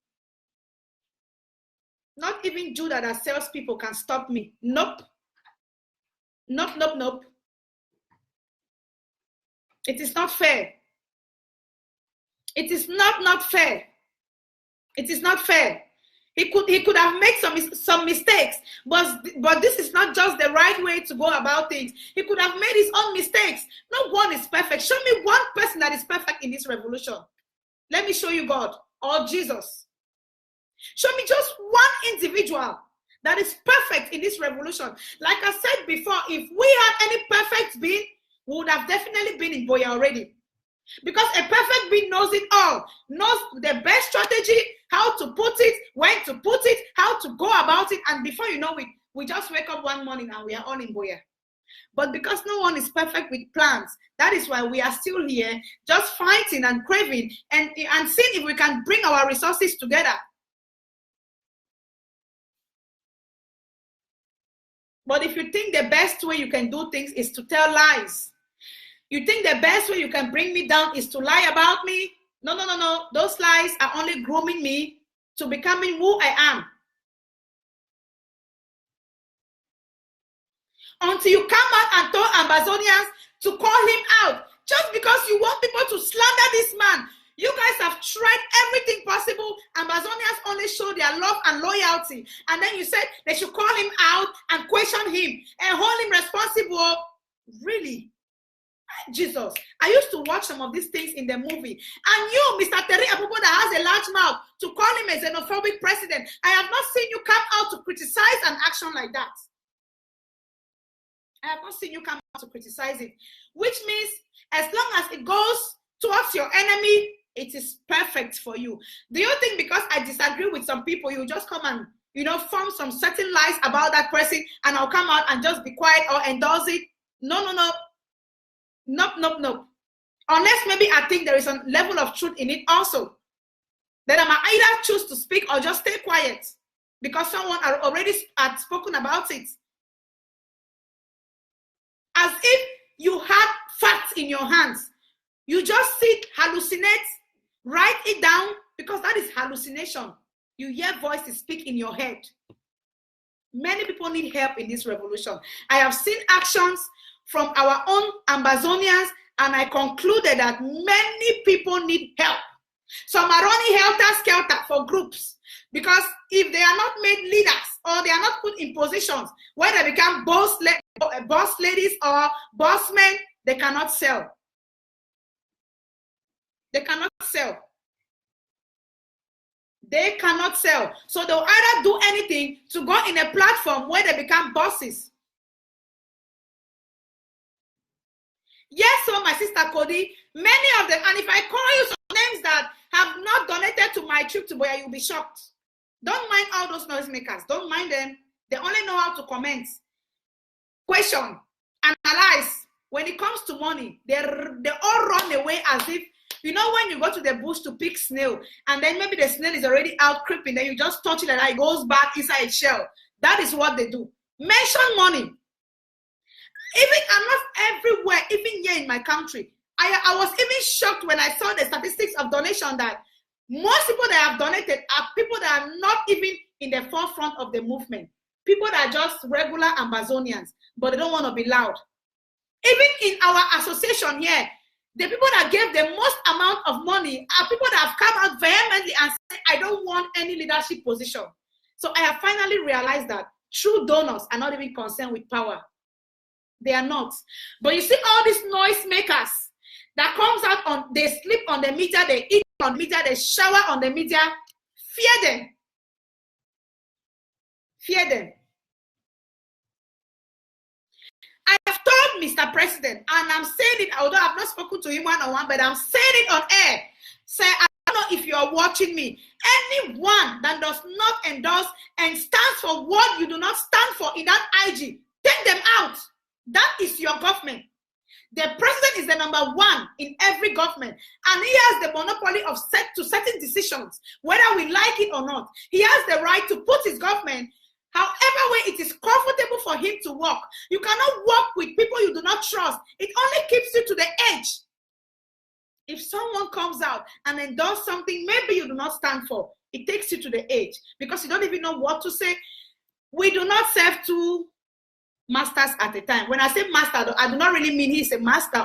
Not even Judah that sells people can stop me. Nope. Nope, nope, nope. It is not fair. It is not fair. It is not fair. He could have made some mistakes, but this is not just the right way to go about things. He could have made his own mistakes. No one is perfect. Show me one person that is perfect in this revolution. Let me show you God or Jesus. Show me just one individual that is perfect in this revolution. Like I said before, if we had any perfect being, we would have definitely been in Boya already. Because a perfect being knows it all, knows the best strategy, how to put it, when to put it, how to go about it, and before you know it, we just wake up one morning and we are all in Boya. But because no one is perfect with plans, that is why we are still here, just fighting and craving and seeing if we can bring our resources together. But if you think the best way you can do things is to tell lies, you think the best way you can bring me down is to lie about me? No, no, no, no. Those lies are only grooming me to becoming who I am. Until you come out and tell Amazonians to call him out, just because you want people to slander this man. You guys have tried everything possible. Amazonians only show their love and loyalty. And then you said they should call him out and question him and hold him responsible. Really? Jesus. I used to watch some of these things in the movie. And you, Mr. Terry Abubo, that has a large mouth, to call him a xenophobic president. I have not seen you come out to criticize an action like that. I have not seen you come out to criticize it. Which means as long as it goes towards your enemy, it is perfect for you. Do you think because I disagree with some people, you just come and, form some certain lies about that person and I'll come out and just be quiet or endorse it? No, no, no. Nope, nope, nope. Unless maybe I think there is a level of truth in it also. Then I might either choose to speak or just stay quiet because someone already had spoken about it. As if You have facts in your hands. You just sit, hallucinate, write it down, because that is hallucination. You hear voices speak in your head. Many people need help in this revolution. I have seen actions from our own Amazonians, and I concluded that many people need help. Some are running helter-skelter for groups, because if they are not made leaders or they are not put in positions where they become boss ladies or boss men, they cannot sell. They cannot sell. They cannot sell. So they'll either do anything to go in a platform where they become bosses. Yes, so my sister Cody, many of them, and if I call you some names that have not donated to my trip to Boya, you'll be shocked. Don't mind all those noisemakers. Don't mind them. They only know how to comment, question, analyze. When it comes to money, they all run away as if, you know, when you go to the bush to pick snail, and then maybe the snail is already out creeping, then you just touch it and it goes back inside its shell. That is what they do. Mention money. Even I'm not everywhere, even here in my country. I was even shocked when I saw the statistics of donation that most people that have donated are people that are not even in the forefront of the movement. People that are just regular Amazonians, but they don't want to be loud. Even in our association here, the people that gave the most amount of money are people that have come out vehemently and said, I don't want any leadership position. So I have finally realized that true donors are not even concerned with power. They are not. But you see all these noise makers that comes out on, they sleep on the media, they eat on the media, they shower on the media. Fear them. Fear them. I have told Mr. President, and I'm saying it, although I've not spoken to him one-on-one, but I'm saying it on air. Say, I don't know if you are watching me. Anyone that does not endorse and stands for what you do not stand for in that IG, take them out. That is your government. The president is the number one in every government, and he has the monopoly of certain decisions, whether we like it or not. He has the right to put his government however way it is comfortable for him to work. You cannot work with people you do not trust. It only keeps you to the edge. If someone comes out and endorses something maybe you do not stand for, it takes you to the edge because you don't even know what to say. We do not serve two masters at a time. When I say master, I do not really mean he's a master,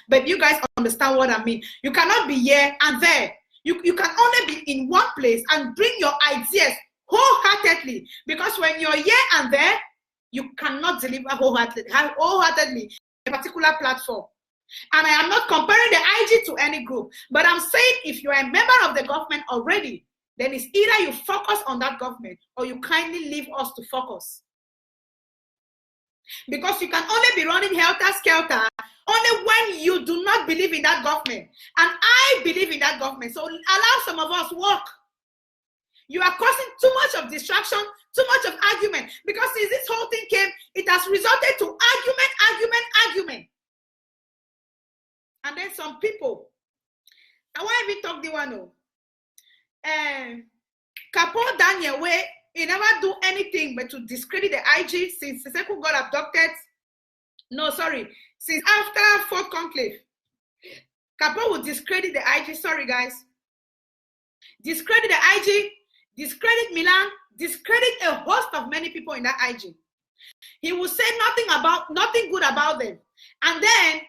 but you guys understand what I mean. You cannot be here and there. You can only be in one place and bring your ideas wholeheartedly, because when you're here and there, you cannot deliver wholeheartedly a particular platform. And I am not comparing the IG to any group, but I'm saying if you are a member of the government already, then it's either you focus on that government or you kindly leave us to focus. Because you can only be running helter-skelter only when you do not believe in that government. And I believe in that government. So allow some of us work. You are causing too much of distraction, too much of argument. Because since this whole thing came, it has resulted to argument. And then some people, I want to even talk the one. Capo Daniel, where he never do anything but to discredit the IG since Seseku got abducted. No, sorry. Since after Fourth Conclave, Capo would discredit the IG. Sorry, guys. Discredit the IG. Discredit Milan, discredit a host of many people in that IG. He will say nothing good about them. And then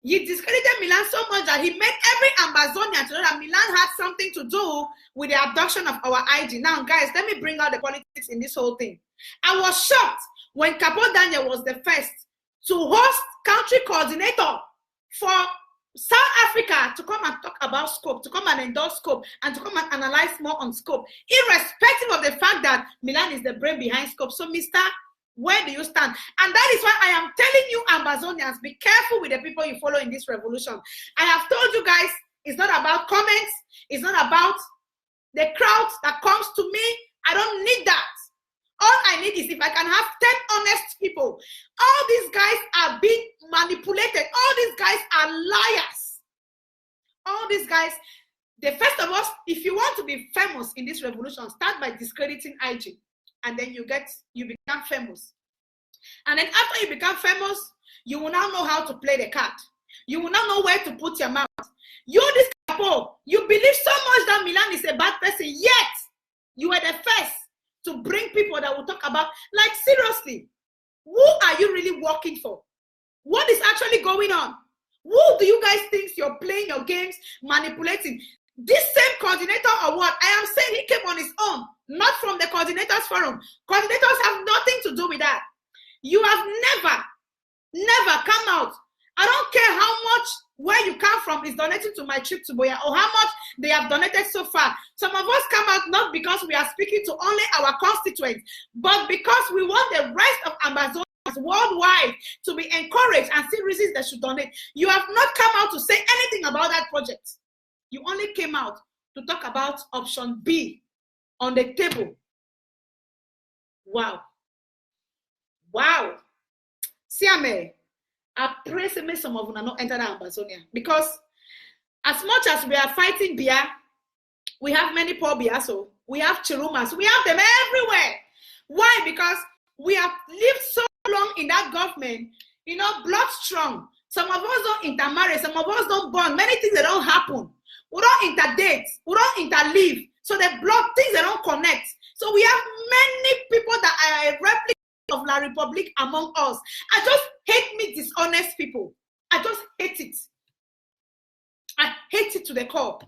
he discredited Milan so much that he made every Amazonian to know that Milan had something to do with the abduction of our IG. Now, guys, let me bring out the politics in this whole thing. I was shocked when Capo Daniel was the first to host country coordinator for South Africa to come and talk about scope, to come and endorse scope, and to come and analyze more on scope, irrespective of the fact that Milan is the brain behind scope. So, Mr., where do you stand? And that is why I am telling you, Amazonians, be careful with the people you follow in this revolution. I have told you guys, it's not about comments. It's not about the crowd that comes to me. I don't need that. All I need is if I can have 10 honest people. All these guys are being manipulated. All these guys are liars. All these guys, the first of all, if you want to be famous in this revolution, start by discrediting IG. And then you become famous. And then after you become famous, You will now know how to play the card. You will now know where to put your mouth. You, this couple, you believe so much that Milan is a bad person, yet you were the first to bring people that will talk about, like, seriously, who are you really working for? What is actually going on? Who do you guys think you're playing your games, manipulating? This same coordinator or what? I am saying he came on his own, not from the coordinators forum. Coordinators have nothing to do with that. You have never come out. I don't care how much where you come from is donating to my trip to Boya or how much they have donated so far. Some of us come out not because we are speaking to only our constituents, but because we want the rest of Amazonians worldwide to be encouraged and see reasons they should donate. You have not come out to say anything about that project. You only came out to talk about option B on the table. Wow. Wow. Siame, I pray some of you not enter the Amazonia, because as much as we are fighting beer, we have many poor beer, so we have chirumas, we have them everywhere. Why? Because we have lived so long in that government, you know, blood strong. Some of us don't intermarry, some of us don't bond, many things that don't happen. We don't interdate, we don't interleave. So the blood things that don't connect. So we have many people that are a replica of La Republic among us. I just hate me dishonest people. I just hate it. I hate it to the core.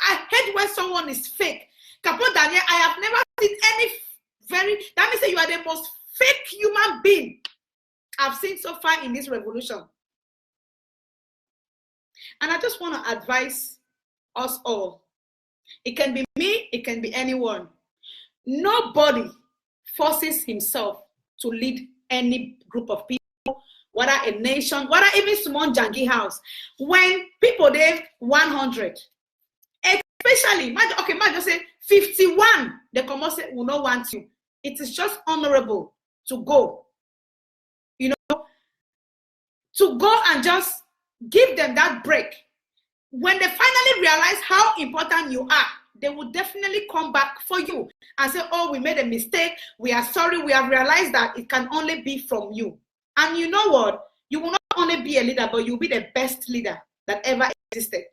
I hate when someone is fake. Capo Daniel, I have never seen any that means that you are the most fake human being I've seen so far in this revolution. And I just want to advise us all. It can be me, it can be anyone. Nobody forces himself to lead any group of people, whether a nation, whether even small janky house. When people there 100, especially, okay, just say 51, the commerce will not want you. It is just honorable to go, you know, to go and just give them that break. When they finally realize how important you are, they will definitely come back for you and say, oh, we made a mistake. We are sorry. We have realized that it can only be from you. And you know what? You will not only be a leader, but you'll be the best leader that ever existed.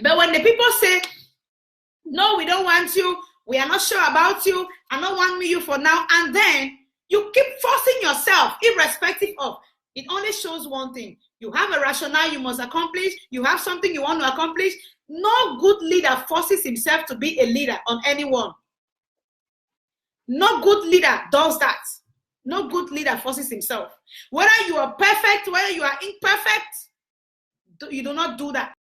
But when the people say, no, we don't want you, we are not sure about you, I don't want you for now, and then you keep forcing yourself, irrespective of, it only shows one thing. You have a rationale you must accomplish. You have something you want to accomplish. No good leader forces himself to be a leader on anyone. No good leader does that. No good leader forces himself. Whether you are perfect, whether you are imperfect, you do not do that.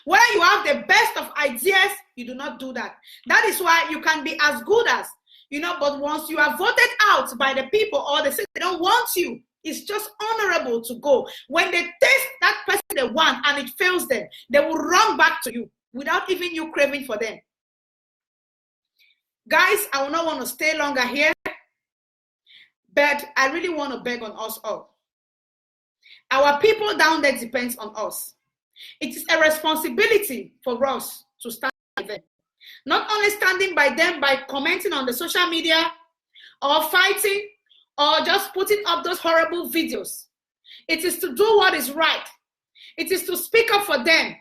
Whether you have the best of ideas, you do not do that. That is why you can be as good as, you know, but once you are voted out by the people or they say they don't want you, it's just honorable to go. When they test that person they want and it fails them, they will run back to you without even you craving for them. Guys, I will not want to stay longer here, but I really want to beg on us all. Our people down there depends on us. It is a responsibility for us to stand by them. Not only standing by them by commenting on the social media or fighting or just putting up those horrible videos. It is to do what is right. It is to speak up for them.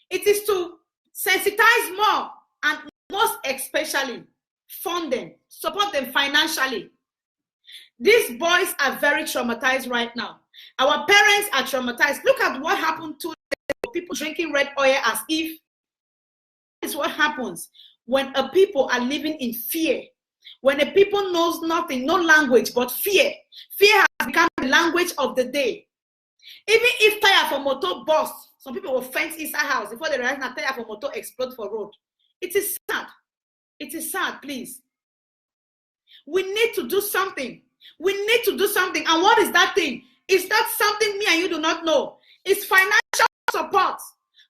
It is to sensitize more and most especially fund them, support them financially. These boys are very traumatized right now. Our parents are traumatized. Look at what happened to people drinking red oil as if. It's what happens when a people are living in fear. When a people knows nothing, no language but fear. Fear has become the language of the day. Even if tire for motor burst, some people will fence inside house before they realize that tire for motor explode for road. It is sad. It is sad, please. We need to do something. We need to do something. And what is that thing? Is that something me and you do not know? It's financial support.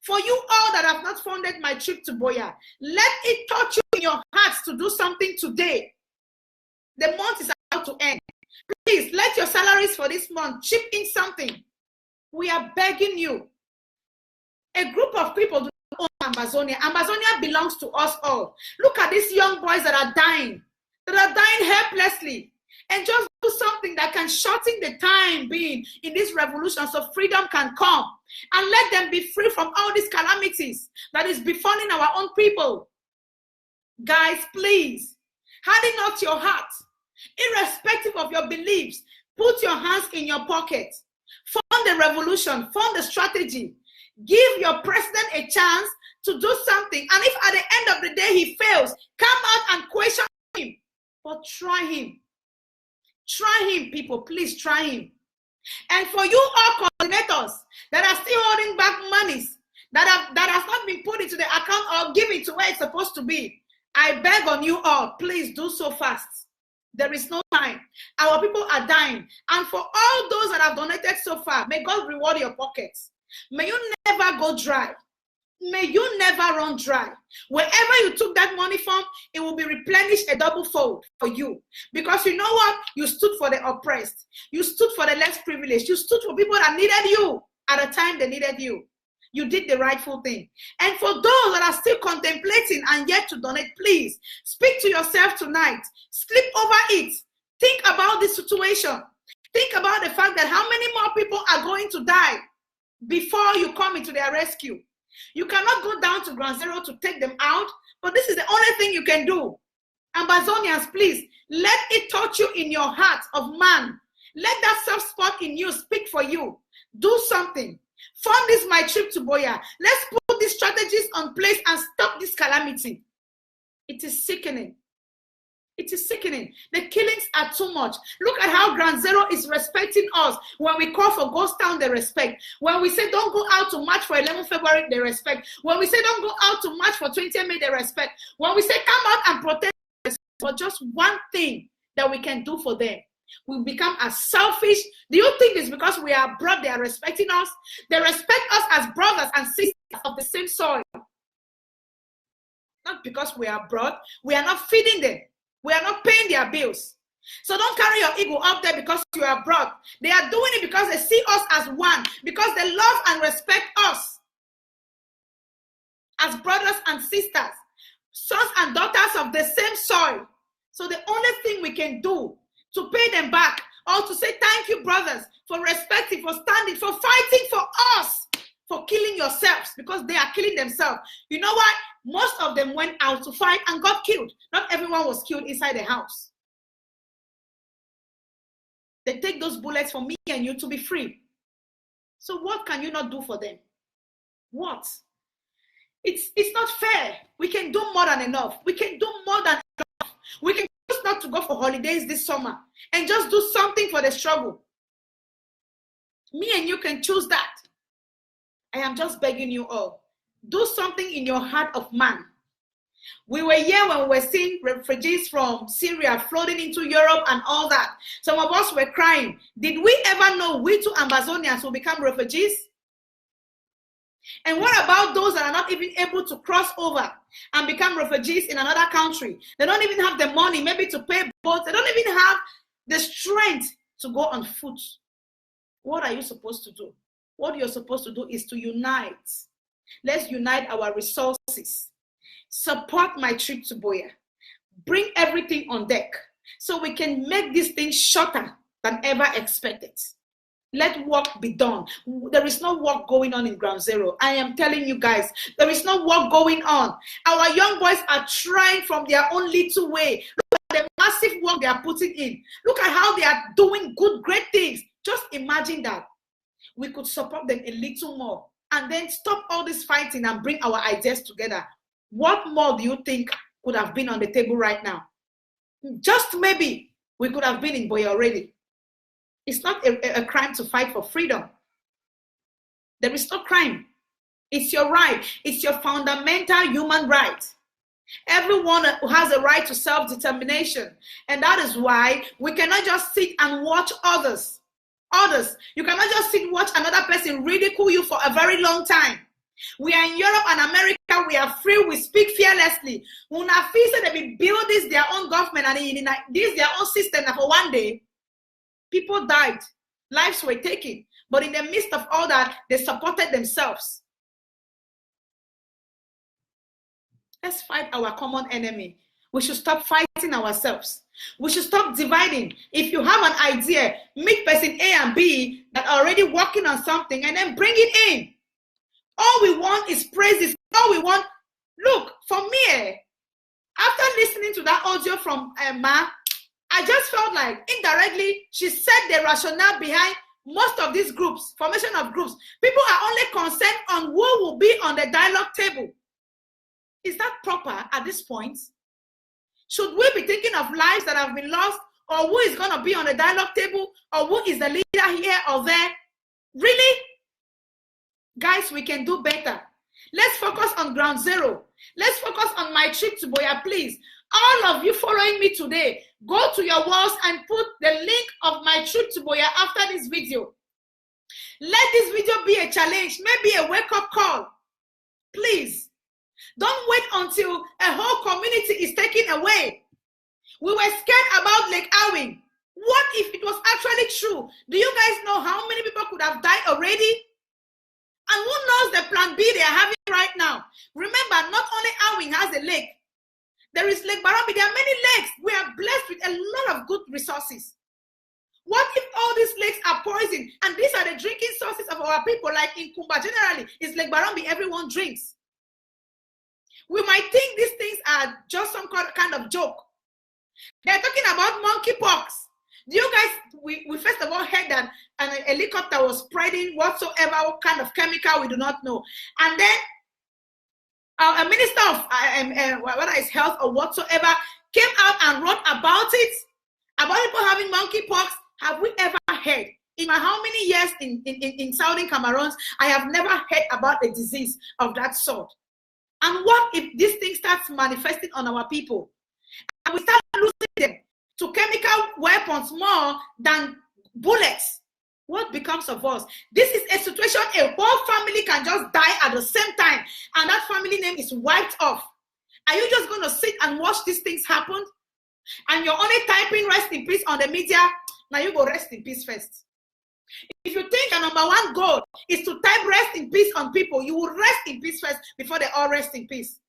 For you all that have not funded my trip to Boya, let it touch you in your hearts to do something today. The month is about to end. Please, let your salaries for this month chip in something. We are begging you. A group of people do not own Amazonia. Amazonia belongs to us all. Look at these young boys that are dying helplessly. and just do something that can shorten the time being in this revolution so freedom can come, and let them be free from all these calamities that is befalling our own people. Guys, please, harden not your heart. Irrespective of your beliefs, put your hands in your pocket. Fund the revolution, fund the strategy. Give your president a chance to do something. And if at the end of the day he fails, come out and question him. But try him. Try him, people. Please try him. And for you all coordinators that are still holding back monies that has not been put into the account or given to where it's supposed to be, I beg on you all, please do so fast. There is no time. Our people are dying. And for all those that have donated so far, may God reward your pockets. May you never go dry. May you never run dry. Wherever you took that money from, it will be replenished a double fold for you. Because you know what? You stood for the oppressed. You stood for the less privileged. You stood for people that needed you at the time they needed you. You did the rightful thing. And for those that are still contemplating and yet to donate, please speak to yourself tonight. Sleep over it. Think about the situation. Think about the fact that how many more people are going to die before you come into their rescue. You cannot go down to ground zero to take them out, but this is the only thing you can do. Ambazonians, please, let it touch you in your heart of man. Let that soft spot in you speak for you. Do something. Fund this my trip to Boya. Let's put these strategies on place and stop this calamity. It is sickening. It is sickening. The killings are too much. Look at how Ground Zero is respecting us. When we call for Ghost Town, they respect. When we say don't go out to march for 11 February, they respect. When we say don't go out to march for 20 May, they respect. When we say come out and protest for just one thing that we can do for them, we become as selfish. Do you think it's because we are abroad they are respecting us? They respect us as brothers and sisters of the same soil. Not because we are abroad. We are not feeding them. We are not paying their bills. So don't carry your ego up there because you are abroad. They are doing it because they see us as one, because they love and respect us as brothers and sisters, sons and daughters of the same soil. So the only thing we can do to pay them back, or to say thank you, brothers, for respecting, for standing, for fighting for us, for killing yourselves, because they are killing themselves. You know what? Most of them went out to fight and got killed. Not everyone was killed inside the house. They take those bullets for me and you to be free. So what can you not do for them? What? It's not fair. We can do more than enough. We can do more than enough. We can choose not to go for holidays this summer and just do something for the struggle. Me and you can choose that. I am just begging you all. Do something in your heart of man. We were here when we were seeing refugees from Syria flooding into Europe and all that. Some of us were crying. Did we ever know we too Ambazonians will become refugees? And what about those that are not even able to cross over and become refugees in another country? They don't even have the money maybe to pay boats. They don't even have the strength to go on foot. What are you supposed to do? What you're supposed to do is to unite. Let's unite our resources. Support my trip to Boya. Bring everything on deck so we can make this thing shorter than ever expected. Let work be done. There is no work going on in Ground Zero. I am telling you guys, there is no work going on. Our young boys are trying from their own little way. Look at the massive work they are putting in. Look at how they are doing good, great things. Just imagine that. We could support them a little more and then stop all this fighting and bring our ideas together. What more do you think could have been on the table right now? Just maybe we could have been in Boya already. It's not a crime to fight for freedom. There is no crime. It's your right. It's your fundamental human right. Everyone has a right to self-determination. And that is why we cannot just sit and watch others. You cannot just sit and watch another person ridicule you for a very long time. We are in Europe and America. We are free. We speak fearlessly. When I feel that they build this their own government and this their own system, and for one day, people died. Lives were taken. But in the midst of all that, they supported themselves. Let's fight our common enemy. We should stop fighting ourselves. We should stop dividing. If you have an idea, meet person A and B that are already working on something and then bring it in. All we want is praises. All we want, look, for me, after listening to that audio from Ma, I just felt like indirectly she said the rationale behind most of these groups, formation of groups. People are only concerned on who will be on the dialogue table. Is that proper at this point? Should we be thinking of lives that have been lost, or who is going to be on the dialogue table, or who is the leader here or there? Really? Guys, we can do better. Let's focus on ground zero. Let's focus on my trip to Boya, please. All of you following me today, go to your walls and put the link of my trip to Boya after this video. Let this video be a challenge, maybe a wake-up call. Please. Don't wait until a whole community is taken away. We were scared about Lake Awing. What if it was actually true? Do you guys know how many people could have died already? And who knows the plan B they are having right now? Remember, not only Awing has a lake. There is Lake Barambi. There are many lakes. We are blessed with a lot of good resources. What if all these lakes are poison and these are the drinking sources of our people? Like in Kumba generally, it's Lake Barambi, everyone drinks. We might think these things are just some kind of joke. They're talking about monkeypox. Do you guys, we first of all heard that an helicopter was spreading whatsoever what kind of chemical, we do not know. And then a minister of whether it's health or whatsoever came out and wrote about it, about people having monkeypox. Have we ever heard? In my how many years in Southern Cameroon, I have never heard about a disease of that sort. And what if this thing starts manifesting on our people? And we start losing them to chemical weapons more than bullets. What becomes of us? This is a situation a whole family can just die at the same time, and that family name is wiped off. Are you just going to sit and watch these things happen? And you're only typing rest in peace on the media? Now you go rest in peace first. If you think a number one goal is to type rest in peace on people, you will rest in peace first before they all rest in peace.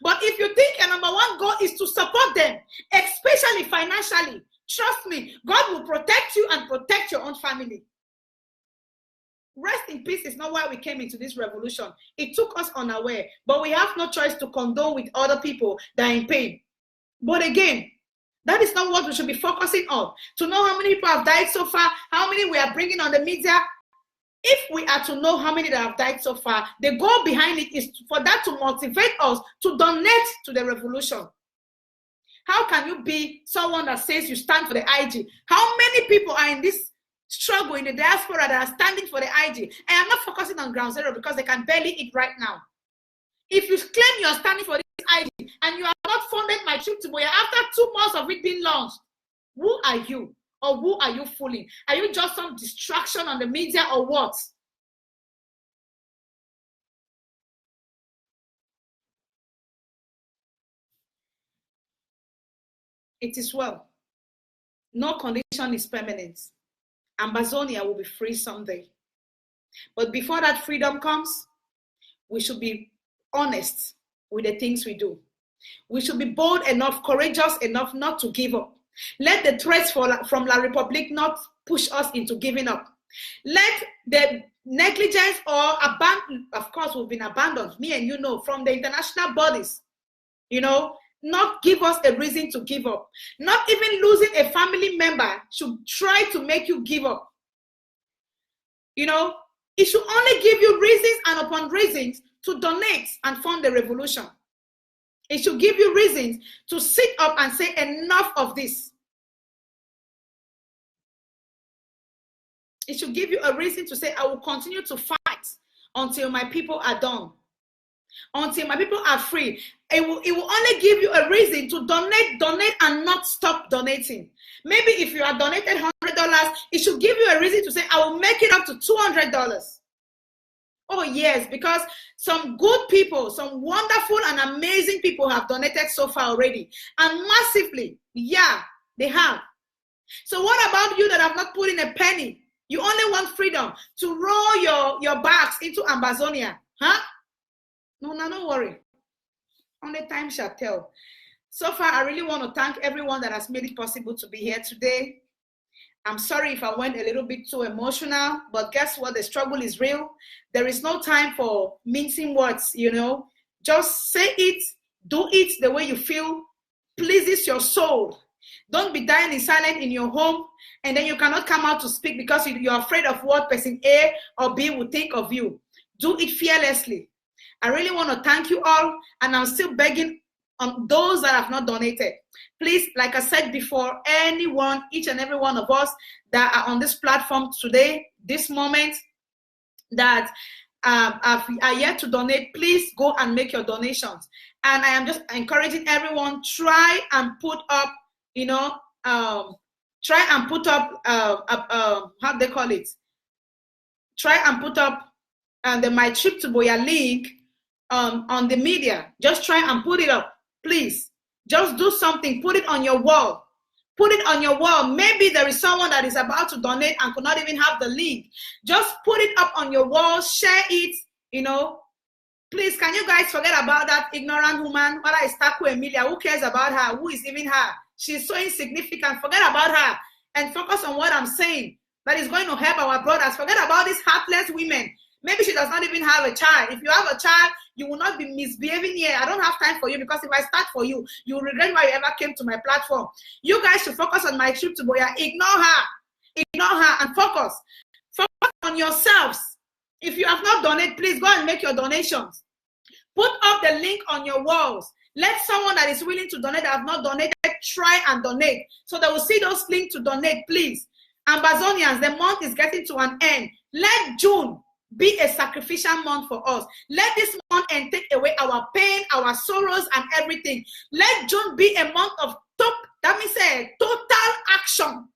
But if you think a number one goal is to support them, especially financially, trust me, God will protect you and protect your own family. Rest in peace is not why we came into this revolution. It took us unaware, but we have no choice to condone with other people that are in pain. But again, that is not what we should be focusing on. To know how many people have died so far, how many we are bringing on the media. If we are to know how many that have died so far, the goal behind it is for that to motivate us to donate to the revolution. How can you be someone that says you stand for the IG? How many people are in this struggle in the diaspora that are standing for the IG? And I'm not focusing on ground zero because they can barely eat right now. If you claim you're standing for this IG and you have not funded my trip to Boya after 2 months of it being launched, who are you? Or who are you fooling? Are you just some distraction on the media or what? It is well. No condition is permanent. Ambazonia will be free someday. But before that freedom comes, we should be honest with the things we do. We should be bold enough, courageous enough not to give up. Let the threats from La Republique not push us into giving up. Let the negligence or abandon, of course, we've been abandoned, me and you know, from the international bodies, not give us a reason to give up. Not even losing a family member should try to make you give up. It should only give you reasons and upon reasons to donate and fund the revolution. It should give you reasons to sit up and say enough of this. It should give you a reason to say, I will continue to fight until my people are done. Until my people are free. It will only give you a reason to donate and not stop donating. Maybe if you are donated $100, it should give you a reason to say, I will make it up to $200. Oh yes, because some good people, some wonderful and amazing people have donated so far already. And massively, yeah, they have. So what about you that have not put in a penny? You only want freedom to roll your bags into Ambazonia, huh? No, don't worry. Only time shall tell. So far, I really want to thank everyone that has made it possible to be here today. I'm sorry if I went a little bit too emotional, but guess what? The struggle is real. There is no time for mincing words, you know. Just say it, do it the way you feel pleases your soul. Don't be dying in silence in your home, and then you cannot come out to speak because you're afraid of what person A or B will think of you. Do it fearlessly. I really want to thank you all, and I'm still begging on those that have not donated. Please, like I said before, anyone, each and every one of us that are on this platform today, this moment, that are yet to donate, please go and make your donations. And I am just encouraging everyone, try and put up, you know, try and put up, how do they call it? Try and put up the My Trip to Boya link on the media. Just try and put it up, please. Just do something. Put it on your wall. Put it on your wall. Maybe there is someone that is about to donate and could not even have the link. Just put it up on your wall. Share it, you know. Please, can you guys forget about that ignorant woman? Whether it's Taku Emilia, who cares about her? Who is even her? She's so insignificant. Forget about her and focus on what I'm saying. That is going to help our brothers. Forget about these heartless women. Maybe she does not even have a child. If you have a child, you will not be misbehaving here. I don't have time for you, because if I start for you, you will regret why you ever came to my platform. You guys should focus on My Trip to Boya. Ignore her and focus. Focus on yourselves. If you have not donated, please go and make your donations. Put up the link on your walls. Let someone that is willing to donate, that have not donated, try and donate. So they will see those links to donate, please. Ambazonians, the month is getting to an end. Let June be a sacrificial month for us. Let this month and take away our pain, our sorrows, and everything. Let June be a month of total action.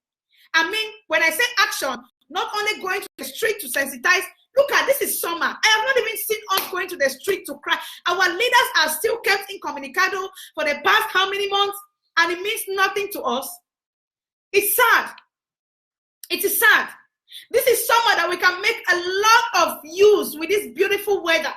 I mean, when I say action, not only going to the street to sensitize. Look at this is summer. I have not even seen us going to the street to cry. Our leaders are still kept incommunicado for the past how many months, and it means nothing to us. It's sad. It is sad. This is summer that we can make a lot of use with this beautiful weather.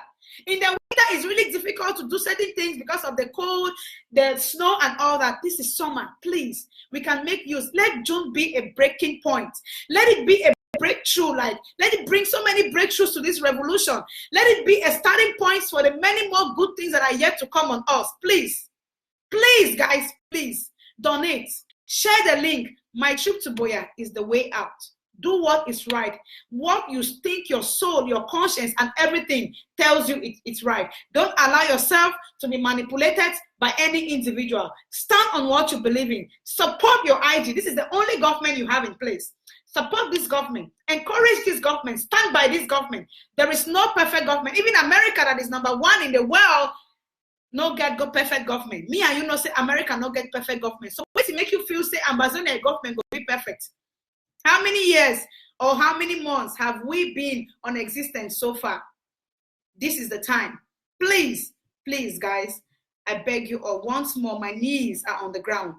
In the winter, it's really difficult to do certain things because of the cold, the snow, and all that. This is summer. Please, we can make use. Let June be a breaking point. Let it be a breakthrough. Let it bring so many breakthroughs to this revolution. Let it be a starting point for the many more good things that are yet to come on us. Please, guys, please donate. Share the link. My Trip to Boya is the way out. Do what is right. What you think your soul, your conscience, and everything tells you it's right. Don't allow yourself to be manipulated by any individual. Stand on what you believe in. Support your IG. This is the only government you have in place. Support this government. Encourage this government. Stand by this government. There is no perfect government. Even America, that is #1 in the world, no get go perfect government. Me and you know say America no get perfect government. So what to make you feel say Ambazonia government will be perfect? How many years or how many months have we been on existence so far? This is the time. Please, guys, I beg you all once more, my knees are on the ground.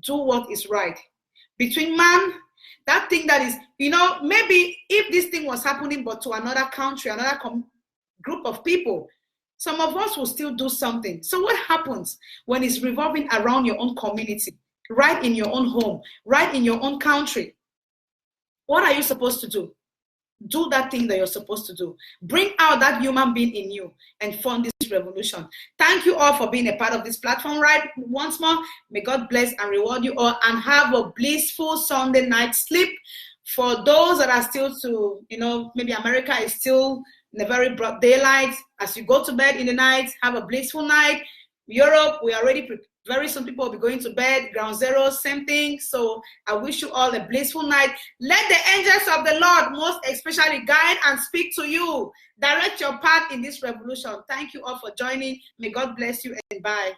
Do what is right. Between man, that thing that is, you know, maybe if this thing was happening but to another country, another group of people, some of us will still do something. So what happens when it's revolving around your own community, right in your own home, right in your own country? What are you supposed to do? Do that thing that you're supposed to do. Bring out that human being in you and fund this revolution. Thank you all for being a part of this platform right once more. May God bless and reward you all, and have a blissful Sunday night sleep. For those that are still to, you know, maybe America is still in the very broad daylight. As you go to bed in the night, have a blissful night. Europe, we are already prepared. Very soon people will be going to bed. Ground zero, same thing. So I wish you all a blissful night. Let the angels of the Lord most especially guide and speak to you. Direct your path in this revolution. Thank you all for joining. May God bless you and bye.